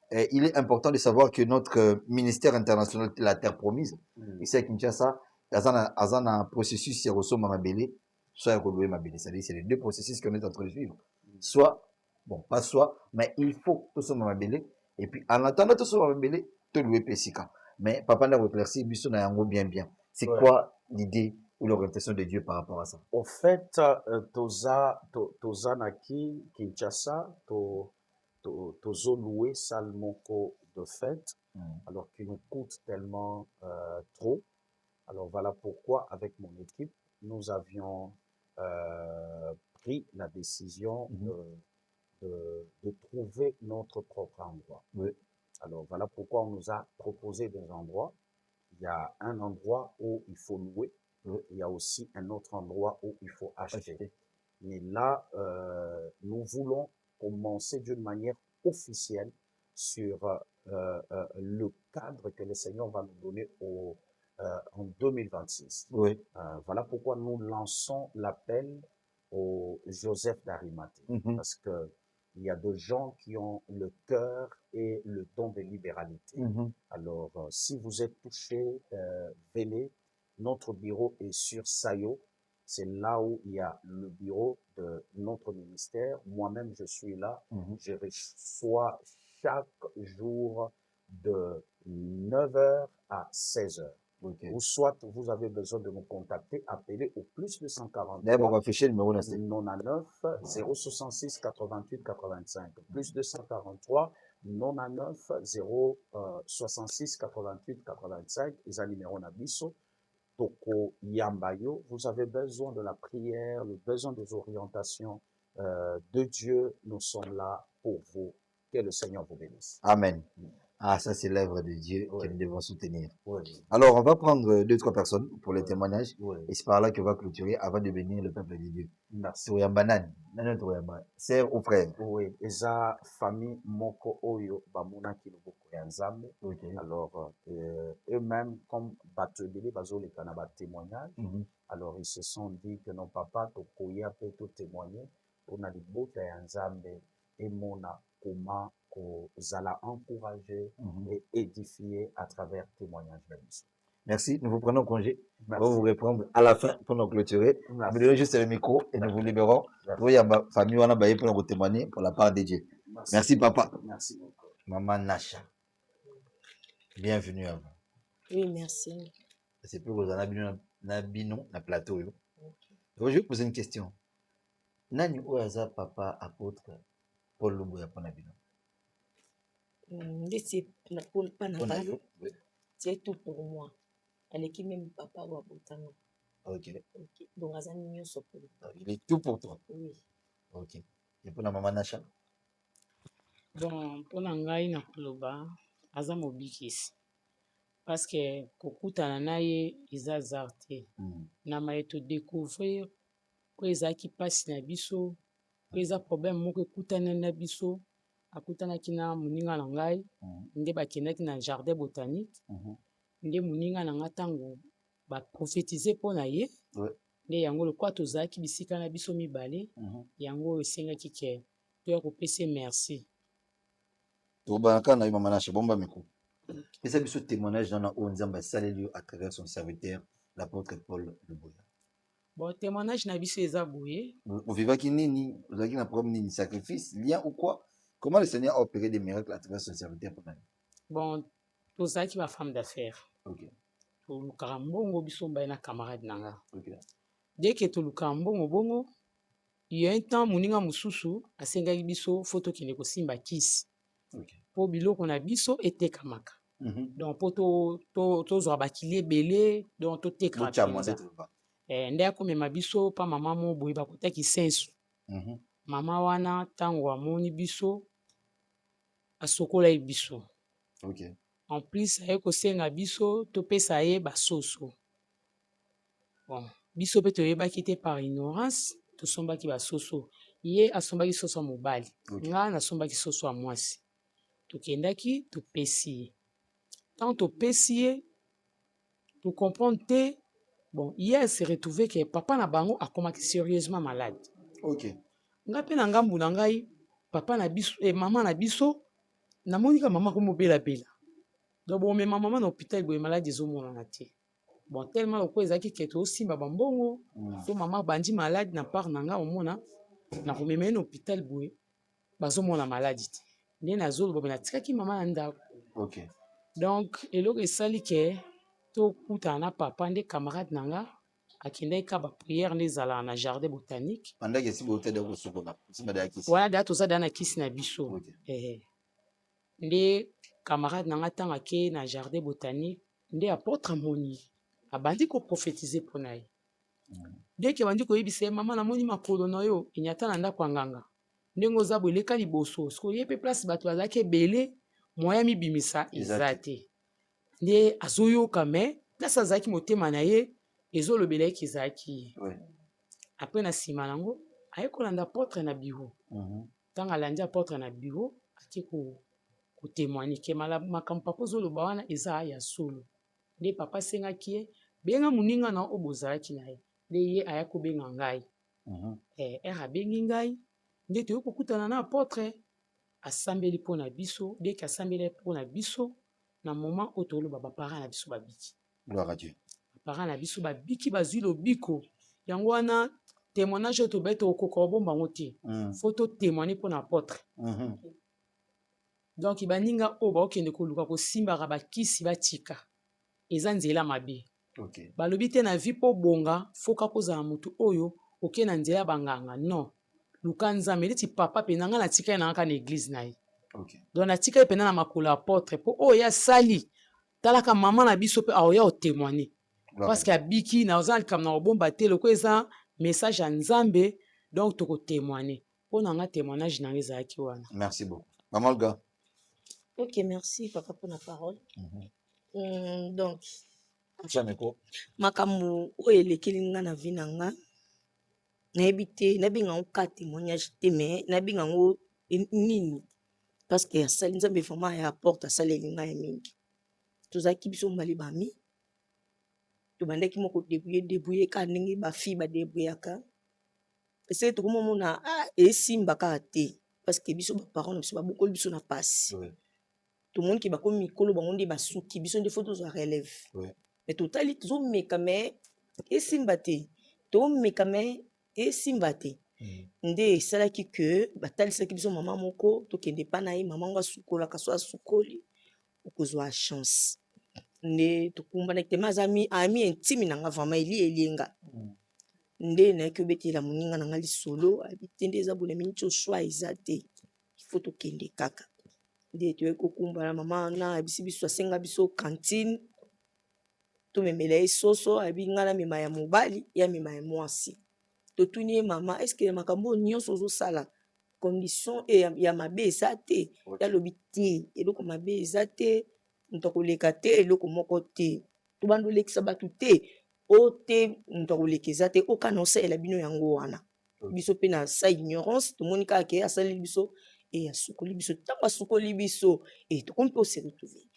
B: Et il est important de savoir que notre ministère international de la terre promise, ici à Kinshasa, azana processus c'est reço mabele, soit louer mabele. C'est-à-dire c'est les deux processus qu'on est en train de suivre. Soit bon, pas soit, mais il faut tout ça mabele et puis en attendant tout ça mabele, te louer pesika. Mais papa n'a éclairci biso na yango bien. C'est quoi l'idée ou l'orientation de Dieu par rapport à ça?
D: Au fait, toza naki Kinshasa, tozo loué salmoko de fête, alors qu'il nous coûte tellement trop. Alors voilà pourquoi, avec mon équipe, nous avions pris la décision de trouver notre propre endroit. Alors voilà pourquoi on nous a proposé des endroits. Il y a un endroit où il faut louer, il y a aussi un autre endroit où il faut acheter. Mais là, nous voulons commencer d'une manière officielle sur le cadre que le Seigneur va nous donner en 2026.
B: Oui.
D: Voilà pourquoi nous lançons l'appel au Joseph d'Arimathée. Parce que il y a des gens qui ont le cœur et le don de libéralité. Alors, si vous êtes touché, venez. Notre bureau est sur Sayo. C'est là où il y a le bureau de notre ministère. Moi-même, je suis là. Je reçois chaque jour de 9h à 16h. Ou soit vous avez besoin de me contacter, appelez au plus 243
B: D'ailleurs, on va afficher le numéro là.
D: 99 066 88 85. Plus 243 99 066 88 85. Ils ont numéro Nabiso. Toko Yambayo. Vous avez besoin de la prière, le besoin des orientations de Dieu. Nous sommes là pour vous. Que le Seigneur vous bénisse.
B: Amen. Ah, ça, c'est l'œuvre de Dieu que nous devons soutenir.
D: Oui.
B: Alors, on va prendre 2-3 personnes pour les témoignages.
D: Oui.
B: Et c'est par là qu'on va clôturer avant de bénir le peuple de Dieu.
D: Merci.
B: Sœur ou frère.
D: Oui. Eza famille Moko Oyo Bamuna Kiloboko Yanzambe. Alors, eux-mêmes, comme Batebele, Bazole Kanaba témoignage. Alors, ils se sont dit que non, papa, Tokoya peut tout témoigner. On a dit Bota Yanzambe et Mona comment Zala encourager et édifier à travers témoignage.
B: Merci, nous vous prenons congé.
D: Merci.
B: On va vous répondre à la fin pour nous clôturer.
D: Merci.
B: Nous donnons juste le micro et nous vous libérons. Vous, il y a ma famille, on a baillé pour nous témoigner pour la part de Dieu. Merci, papa.
D: Merci beaucoup.
B: Maman Nacha. Bienvenue à vous.
A: Oui, merci.
B: C'est pour vous en abino na plateau. Je vais vous poser une question. Nani oaza papa apôtre Paul Luboya Ponabino?
A: C'est tout pour moi. Elle est qui même papa ou abotano.
B: Ok.
A: Donc,
B: il est tout pour toi.
A: Oui.
B: Ok. Et pour la maman Nacha?
C: Bon, pour ngai na koloba, aza mobikisi. Parce que kokutana na ye eza zarte. Na ma eto découvrir ko ezaki pasi na biso, ko eza problème moko ekutana na biso, akutanaki na moninga na ngai, nde bakendaki na jardin botanique. Nde moninga na nga ntango baprophétise mpo na ye, nde yango lokwa tozalaki bisika na biso mibale, yango esengaki ke toya kopesa merci.
B: Tobanaka na yo mama Nacha, bomba miko. Et ça, ce témoignage dans la Onzamba Salélio à travers son serviteur, l'apôtre Paul Luboya.
C: Bon, témoignage na biso eza boye.
B: Vous vivez qui nini, vous avez un problème ni sacrifice, lien ou quoi? Comment le Seigneur a opéré des miracles à travers son serviteur pour nous?
C: Bon, tozalaki ba femme d'affaires.
B: Ok.
C: Tolukaka mbongo biso mbaye na camarade nanga.
B: Ok.
C: Dès que tolukaka mbongo bongo, il y a un temps moninga mususu asengaki biso photo kende kosimba kisi.
B: Ok.
C: Po biloko na biso etekamaka. Donc po tozwa bakili ebele, donc totekaka mpenza. Nde akomema biso pa mama mo boye bakotaki sensu. Mama wana ntango amoni biso asokolaki biso.
B: Ok.
C: En plus aye kosenga biso topesa ye basoso. Bon, biso pe toyebaki te par ignorance tosombaki basoso. Ye asombaki soso ya mobali. Nga nasombaki soso ya mwasi. Tokendaki topesi ye. Tant topesi ye, to comprendre te, bon, hier se retrouvé que papa na bango akomaki sérieusement malade.
B: Ok.
C: Nga pe na ngambu na ngai papa na biso et maman na biso namoni ka mama ko mobela bela. Donc bon mais maman na hôpital boye malade ezomona na te. Bon tellement lokwa ezaki ke to simba bambongo, so maman bandi malade na part na nga omona na komema na hôpital boye bazomona malade te. Nde nazolo bobe na tikaki mama na ndako.
B: Ok.
C: Donc eloko esali ke to kuta na papa nde camarade nanga akendaki ka ba prière nde ezala na jardin botanique.
B: Pendant que si vous êtes dans sokola, si madame kisi.
C: Voilà da toza da na kisi na biso. Nde camarade nanga tanga ke na jardin botanique nde apôtre moni abandi ko prophétiser pona ye. Dès que bandi ko yebise mama na moni makolo na yo inyata na ndako nganga. Ndenge oza boleka liboso, sko ye pe place bato azaki ebele moya mibimisa eza
B: Eza te.
C: te nde azoyoka me place azalaki motema na ye ezolobela eke ezalaki ye
B: Ouais.
C: apres na nsima nango aye kolanda apotre na bureau ntango alandi apotre na bureau ake kotémoigne ke makambo papa ozoloba wana eza ya solo nde papa asengaki ye benga moninga na oyo bozalaki na ye nde ye aya kobenga ngai ere abengi ngai nde toyei kokutana na apotre asambeli mpo na biso ndeke asambeli mpo na biso na moment oyo toloba baparent na biso babiki
B: Gloire à Dieu.
C: baparent na biso babiki bazwi lobiko yango wana témoignage oyo tobai tokokoka obomba yango te fo totémoigne mpo na apotre donc baninga oyo baokende koluka kosimbaka bakisi batika eza nzela mabe
B: Okay.
C: balobi te na vi mpo bonga foka kozala motu oyo oke na nzela ya banganga non luka nzambe neti papa mpe na ngai natika ye na kaka na eglize na ye
B: Okay.
C: donc natika ye mpena na makolo ya apotre mpo oyo ye asali talaka mama na biso mpe aoya otémoigne parce que abiki naoza likambo na kobomba te loko eza message ya nzambe donc tokotémoigne mpo na nga témoignage na nga ezalaki wana.
B: Merci beaucoup. Maman Olga.
A: Ok, merci papa pour la parole. Donc
B: Jamais quoi.
A: makambo oyo elekeli nga na vi na nga nayebi te nabenga yango ka témoignage te mais nabenga yango nini parce que asali nzambe vraiment ya apporte asaleli ngai mingi tozalaki biso mbali bami tobandaki moko débrouye ka ndenge bafille badébrouillaka ese tokomomona esimbaka te parce que biso baparent na biso babokoli biso na pasi tomoniki bakomi mikolo bango nde basuki biso nde fo tozwa relève mais totali tozomeka me esimba te tomeka me esimba te nde esalaki ke batalisaki biso mama moko tokende pa na ye mama ngo asukolaka so asukoli okozwa chance nde tokumbanaki te ma ami intime na nga vraiment elienga nde nayaki obetela moninga na nga lisolo abi te nde eza bolemi niti oshwa eza te ifo tokende kaka nde toyaki kokumbana mama wana abisi biso asenga biso cantine tomemela ye soso abi nga namema ya mobali ya mema ya mwasi totuni ye mama eske makambo oyo nyonso ozosala condition ya mabe eza te yalobi te eloko mabe eza te moto akoleka te eloko moko te tobanda olekisa bato te o te moto akoleka eza te okana osalela bino yango wana biso mpe na sa ignorance tomoni kaka ke asaleli biso asukoli biso ntango asukoli biso tokomi mpe ose retrouve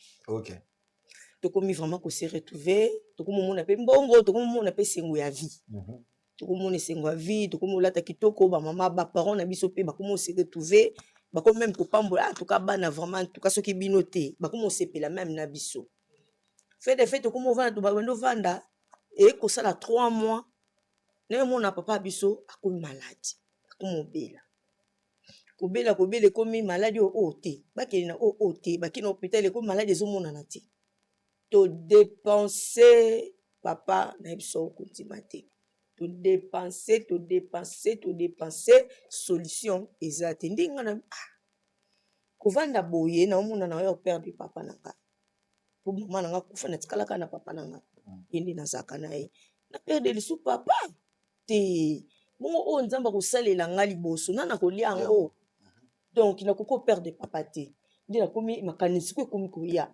A: tokomi vraiment kose retrouve tokomomona mpe mbongo tokomomona mpe sengo ya vie tokomona esengo ya vie tokomi olata kitoko bamama baparent na biso mpe bakomi ose retrouve bakomi meme kopambola toka bana vraiment toka soki bino te bakomi osepela meme na biso fait de fait tokomi ovanda tobabende ovanda ekosala 3 mois naye mona papa biso akomi maladi akomi obela kobela ekomi maladi oyo te bakeli na oyo te bakeli na hôpital ekomi maladi ezomonana te todepense papa na biso okondima te todepense solution eza te ndenge na kovanda boye naomona na oyo perdre papa na nga po mama na nga kufa natikalaka na papa na nga ye nde nazalaka na ye na perdre lisu papa te bongo oyo nzambe akosalela nga liboso nana kolia yango donc nakoki operdre papa te nde nakomi makanisi ko ekomi koya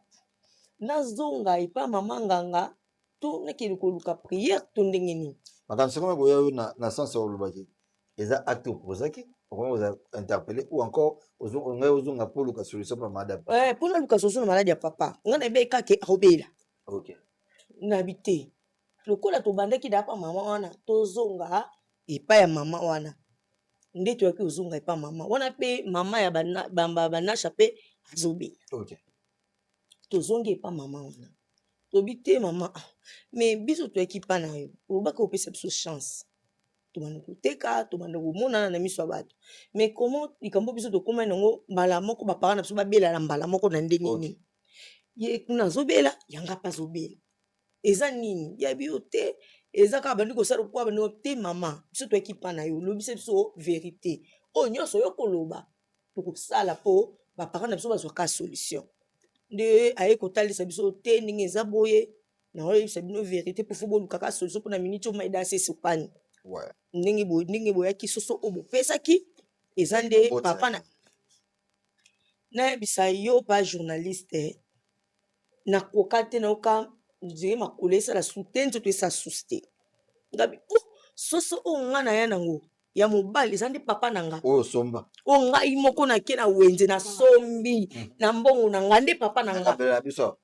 A: nazonga epa mama nganga to nakende koluka priere to ndenge nini
B: makanisi kome koya oyo na sens ya kolobaki eza acte opozaki okomi oza interpellé ou encore ngai ozonga mpo oluka solution mpo na maladi ya papa
A: mpo naluka solution na maladi ya papa ngai nayebi kaka akobela nabi te lokola tobandaki da pa mama wana tozonga epa ya mama wana nde toyaki ozonga epa mama wana mpe mama ya banasha mpe azobela tozongi epa mama wana tobi te mama mais biso toyaki pa na yo obaki opesa biso chance tobanda koteka tobanda komonana na miso ya bato mais comment likambo biso tokómai nango mbala moko baparent na biso babelana mbala moko na ndenge nini ye kuna azobela yanga mpe azobela eza nini yabi yo te eza kaka bandi kosala po bandi te mama biso toyaki pa na yo lobisa biso vérité oyo nyonso yo koloba tokosala mpo baparent na biso bazwaka solution nde aye kotalisa biso te ndenge eza boye na oyebisa bino vérité mpo fo bolukaka solution mpona miniti omaida asesopani ndenge boyaki soso oyo bopesaki eza nde papa na nayebisa yo pa journaliste nakoka te nayoka ndire makolo esala sute nzoto esa susu te ngabi soso oyo nga na ya nango ya mobali eza nde papa na nga
B: oyo somba
A: oyo ngai moko nake na wenze na sombi na mbongo na nga nde papa na nga
B: nakabela biso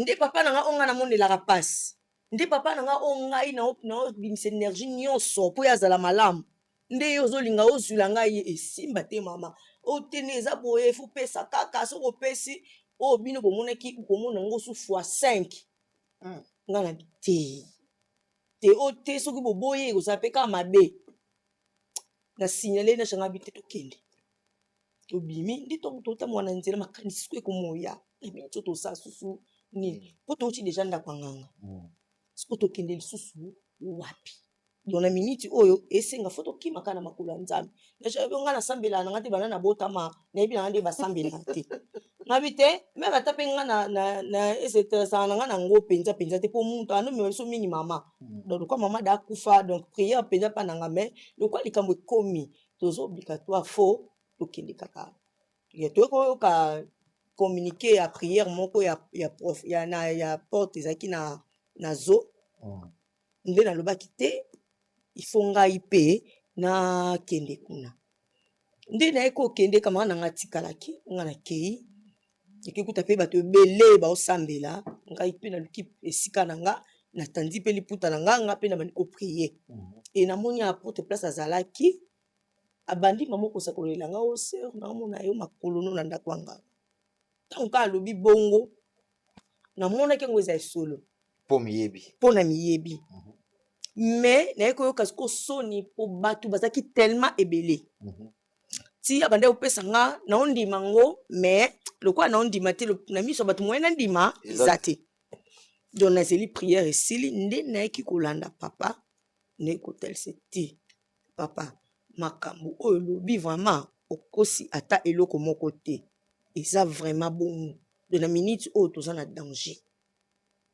A: nde papa na nga oyo nga namonelaka pasi nde papa na nga oyo ngai naobimisa énergie nyonso mpo oyo azala malamu nde yo ozolinga ozwila ngai ye esimba te mama oyo tene eza boye efo pesa kaka soki opesi oyo bino bomonaki komona yango su fois 5 nga na te te oyo te soki boboye ekozala mpe kaka mabe na signale na shanga bite tokende tobimi nde totamboka na nzela makanisi soki ekomoya ebini so tosala susu nini mpo touti deja ndako ya nganga soki tokende lisusu wapi don na miniti oyo esenga fo tokimaka na makolo ya nzambe nga nasambelaka nanga te bana na botama nayebi nanga nde basambelaka te ngabi te me bata mpe nga na esetresaka nanga nango mpenza te mpo muntu anomema biso mingi mama donc lokwa mama da akufa donc priere mpenza mpa nanga me lokwa likambo ekomi toza obligatoire fo tokende kaka toyoka communiqué ya priere moko ya porte ezalaki na zo nde nalobaki te ifo ngai mpe nakende kuna nde naye kokende kamaka nanga tikalaki nga nakei ekekuta mpe bato ebele baosambela ngai mpe naluki esika na nga natandi mpe liputa na nga mpe nabandi koprie e namoni apotre place azalaki abandi mama kosakolela nga oser naomona yo makolono na ndako yanga ntango kaka alobi bongo namonaki yango eza esolo mpo na miyebi me naye koyoka siko soni mpo bato bazalaki tellement ebele ti abandi kopesa nga naondima ngo me lokola naondima te na miso ya bato moye nandima eza te donc nazeli priere esili nde nayeki kolanda papa nde kotalisa ti papa makambo oyo lobi vraiment okosi ata eloko moko te eza vraiment bongo donc na minute oyo toza na danger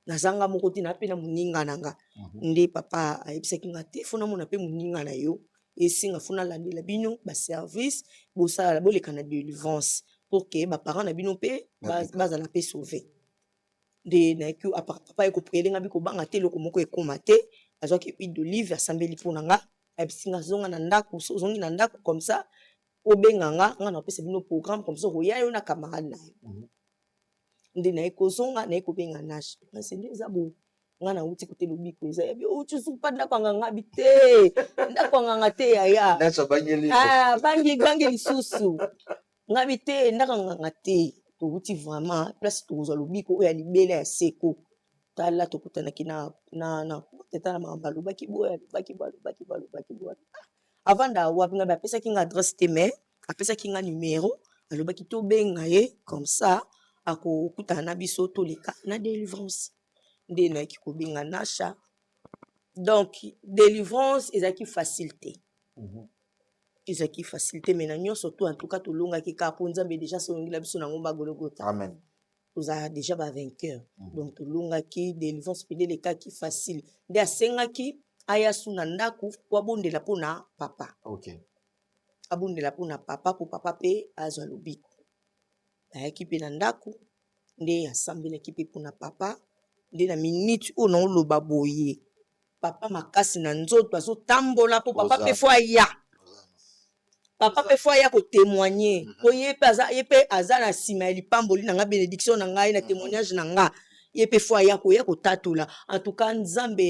A: nazanga moko te na mpe na moninga na nga nde papa ayebisaki nga te fo namona mpe moninga na yo esinga fo nalandela bino baservice bosala boleka na délivrance pour ke baparent na bino mpe bazala mpe sauve nde nayeki papa ekopriele nga bikobanga te eloko moko ekoma te azwaki huile d'olive asambeli mpo na nga ayebisi nga zonga na ndako ozongi na ndako comme ça obenga nga na opesa bino programme comme ça okoya yo na camarade na yo nde naye kozonga naye kobenga nashe nase nde eza bo nga na uti kote lobiko eza yabi uti supa ndako anganga bi te ndako anganga te yaya bangi lisusu nga bi te ndako anganga te touti vraiment place tokozwa lobiko oyo ya libele ya seko tala tokutanaki na teta na makambo alobaki boya alobaki boya avant da wapi nga apesaki nga adresse te mais apesaki nga numero alobaki tobenga ye comme ça akokutana na biso toleka na délivrance nde nayaki kobenga nasha donc délivrance ezalaki facilité ezalaki facilité mais na nyonso to en tout cas tolongaki kaka mpo nzambe déjà solongela biso nango bagologota
B: amen
A: tozala déjà bavainqueur donc tolongaki délivrance mpe elekaki facile nde asengaki aya su na ndako po abondela mpo na papa abondela mpo na papa po papa mpe azwa lobiko ayaki mpe na ndako nde asambelaki mpe mpo na papa nde na minute oyo naoloba boye papa makasi na nzoto azotambola mpo papa mpe fo aya papa mpe fo aya kotémoigne po ye mpe aza na nsima ya lipamboli na nga bénédiction na ngai na témoignage na nga ye mpe fo aya koya kotatola en tout cas nzambe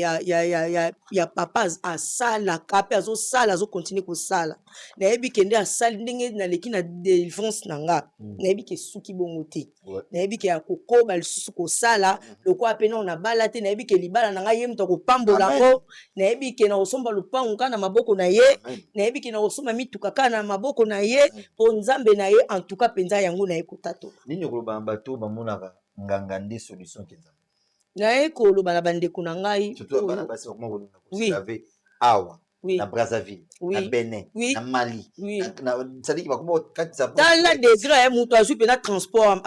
A: ya papa asalaka mpe azosala azokontinue kosala nayebi ke nde asali ndenge naleki na délivrance na nga nayebi ke suki bongo te nayebi ke akokoba lisusu kosala lokola mpe nao nabala te nayebi ke libala na ngai ye moto akopambola ngo nayebi ke nakosomba lopango kaka na maboko na ye nayebi ke nakosomba mituka kaka na maboko na ye mpo nzambe na ye en tout cas mpenza yango naye kotatola
B: nini okoloba na bato bamonaka nganga nde solution kenza
A: naye koloba na bandeko na ngai
B: awa na Brazzaville na Benin na Mali
A: tala degré ya moto azwi mpe na transport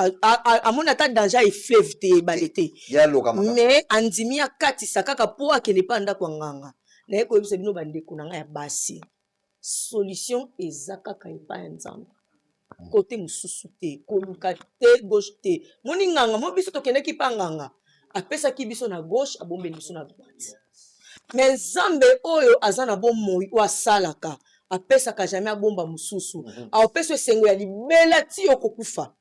A: amoni ata danger efleve te ebale te mais andimi akatisa kaka mpo akende mpa ndako ya nganga naye koyebisa bino bandeko na ngai ya basi solution ezakaka epai ya nzambe côté mosusu te koluka te gauche te moni nganga mo biso tokendeki mpa nganga apesaki biso na gauche abombeli biso na droite mais nzambe oyo aza na bomoi oyo asalaka apesaka jamais abomba mosusu akopesa esengo ya libela ti okokufa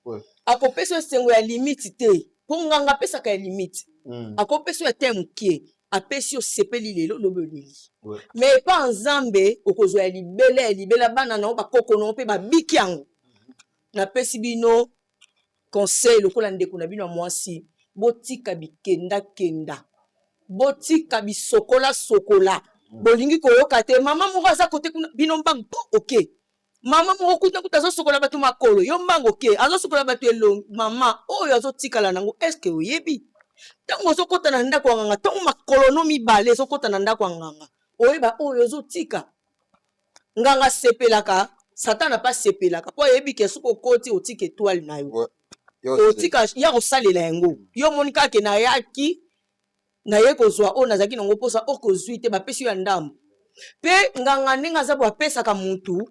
A: akopesa esengo ya limite te mpo nganga apesaka ya limite akopesa ya te mokie apesi osepeli lelo lobi oleli mais epa nzambe okozwa ya libela bana nao bakoko nao mpe babiki yango napesi bino conseil lokola ndeko na bino ya mwasi botika bikenda botika bisokola bolingi koyoka te mama moko aza kote kuna bino mbango ok mama moko kuta azosokola bato makolo yo mbango ok azosokola bato elongi mama oyo azotikala nango eske oyebi ntango ozokota na ndako ya nganga ntango makolono mibale ezokota na ndako ya nganga oyeba oyo ozotika nganga sepelaka satana pa sepelaka po yebi ke suko koti otika étoile na yo otika ya kosalela yango yo moni kaka na yaki na ye kozwa o nazaki nango posa o kozwi te bapesi ya ndambo pe nganga ndenge aza bo apesaka mutu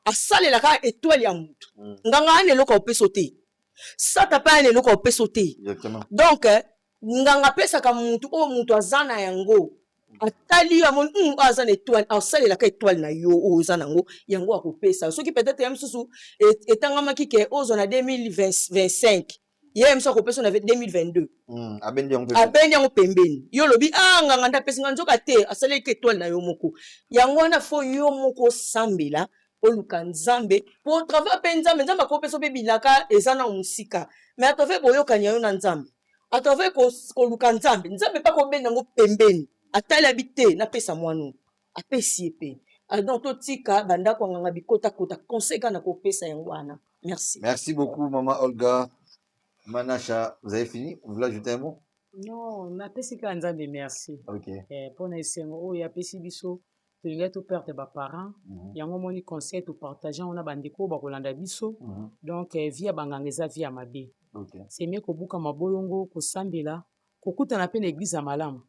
A: asalelaka étoile ya mutu nganga ane eloko opeso te sata pa ane eloko opeso te donc nganga apesaka mutu o mutu aza na yango atali yo amoni aza na étoile asalelaka étoile na yo oyo oza nango yango akopesa soki peut-être ya misusu etangamaki ke ozwa na 2025 ye mso akopesa na 2022 abendi yango pembeni yo lobi nganga nda pesi nga nzoka te asalelaka étoile na yo moko yango wana fo yo moko osambela oluka nzambe po travers mpe nzambe akopesa mpe bilaka eza na mosika mais atravers boyokani ya yo na nzambe atravers koluka nzambe mpe akobenda yango pembeni atali abi te napesa mwana apesi ye mpe donc totika bandako ya nganga bikotakota conseil kaka na kopesa yango wana merci
B: beaucoup maman Olga Manacha, vous avez fini? Vous voulez ajouter un mot?
C: Non, napesi kaka nzambe merci mpona esengo oyo apesi biso tolingai toperte baparent yango moni conseil topartage yango na bandeko oyo bakolanda biso donc vi ya banganga eza vi ya mabe seme kobuka mabolongo kosambela kokutana mpe na eglize ya malamu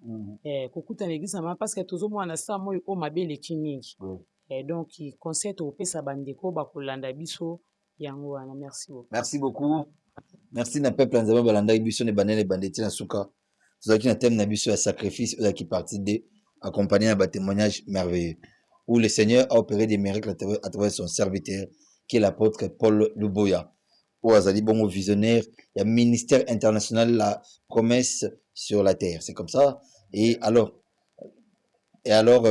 C: kokutana na eglize ya malamu parce que tozomona na saa moyo oyo mabe eleki mingi donc conseil tokopesa bandeko bakolanda biso yango wana
B: merci beaucoup merci na peuple nzambe balandaki biso ne banene bandeti na suka tozalaki na thème na biso ya sacrifice ozalaki partie de accompagné à des témoignages merveilleux où le Seigneur a opéré des miracles à travers son serviteur qui est l'apôtre Paul Luboya où Azali Bongo visionnaire il y a ministère international la promesse sur la terre c'est comme ça et alors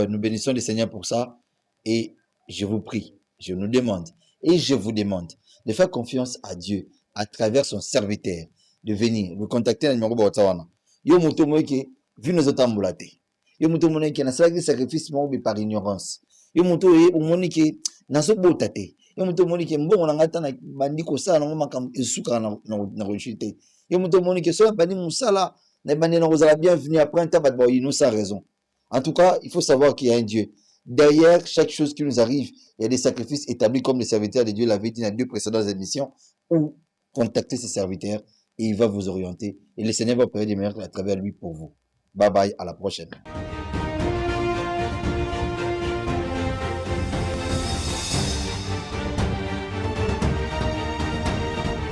B: nous bénissons le Seigneur pour ça et je vous prie je nous demande et je vous demande de faire confiance à Dieu à travers son serviteur de venir le contacter na numéro botsawana yo moto moyeke vu nos otambulate yo moto moneke na salaki sacrifice mo bi par ignorance yo moto ye omoni ke naso bota te yo moto moni ke mbongo na ngata na bandi ko sala ngo makam esuka na réussite yo moto moni ke so bandi musala na bandi na kozala bienvenue après un tabac ba innocent raison en tout cas il faut savoir qu'il y a un Dieu derrière chaque chose qui nous arrive il y a des sacrifices établis comme les serviteurs de Dieu l'avaient dit dans 2 précédentes émissions où contactez ses serviteurs et il va vous orienter et le Seigneur va opérer des miracles à travers lui pour vous. Bye bye, à la prochaine.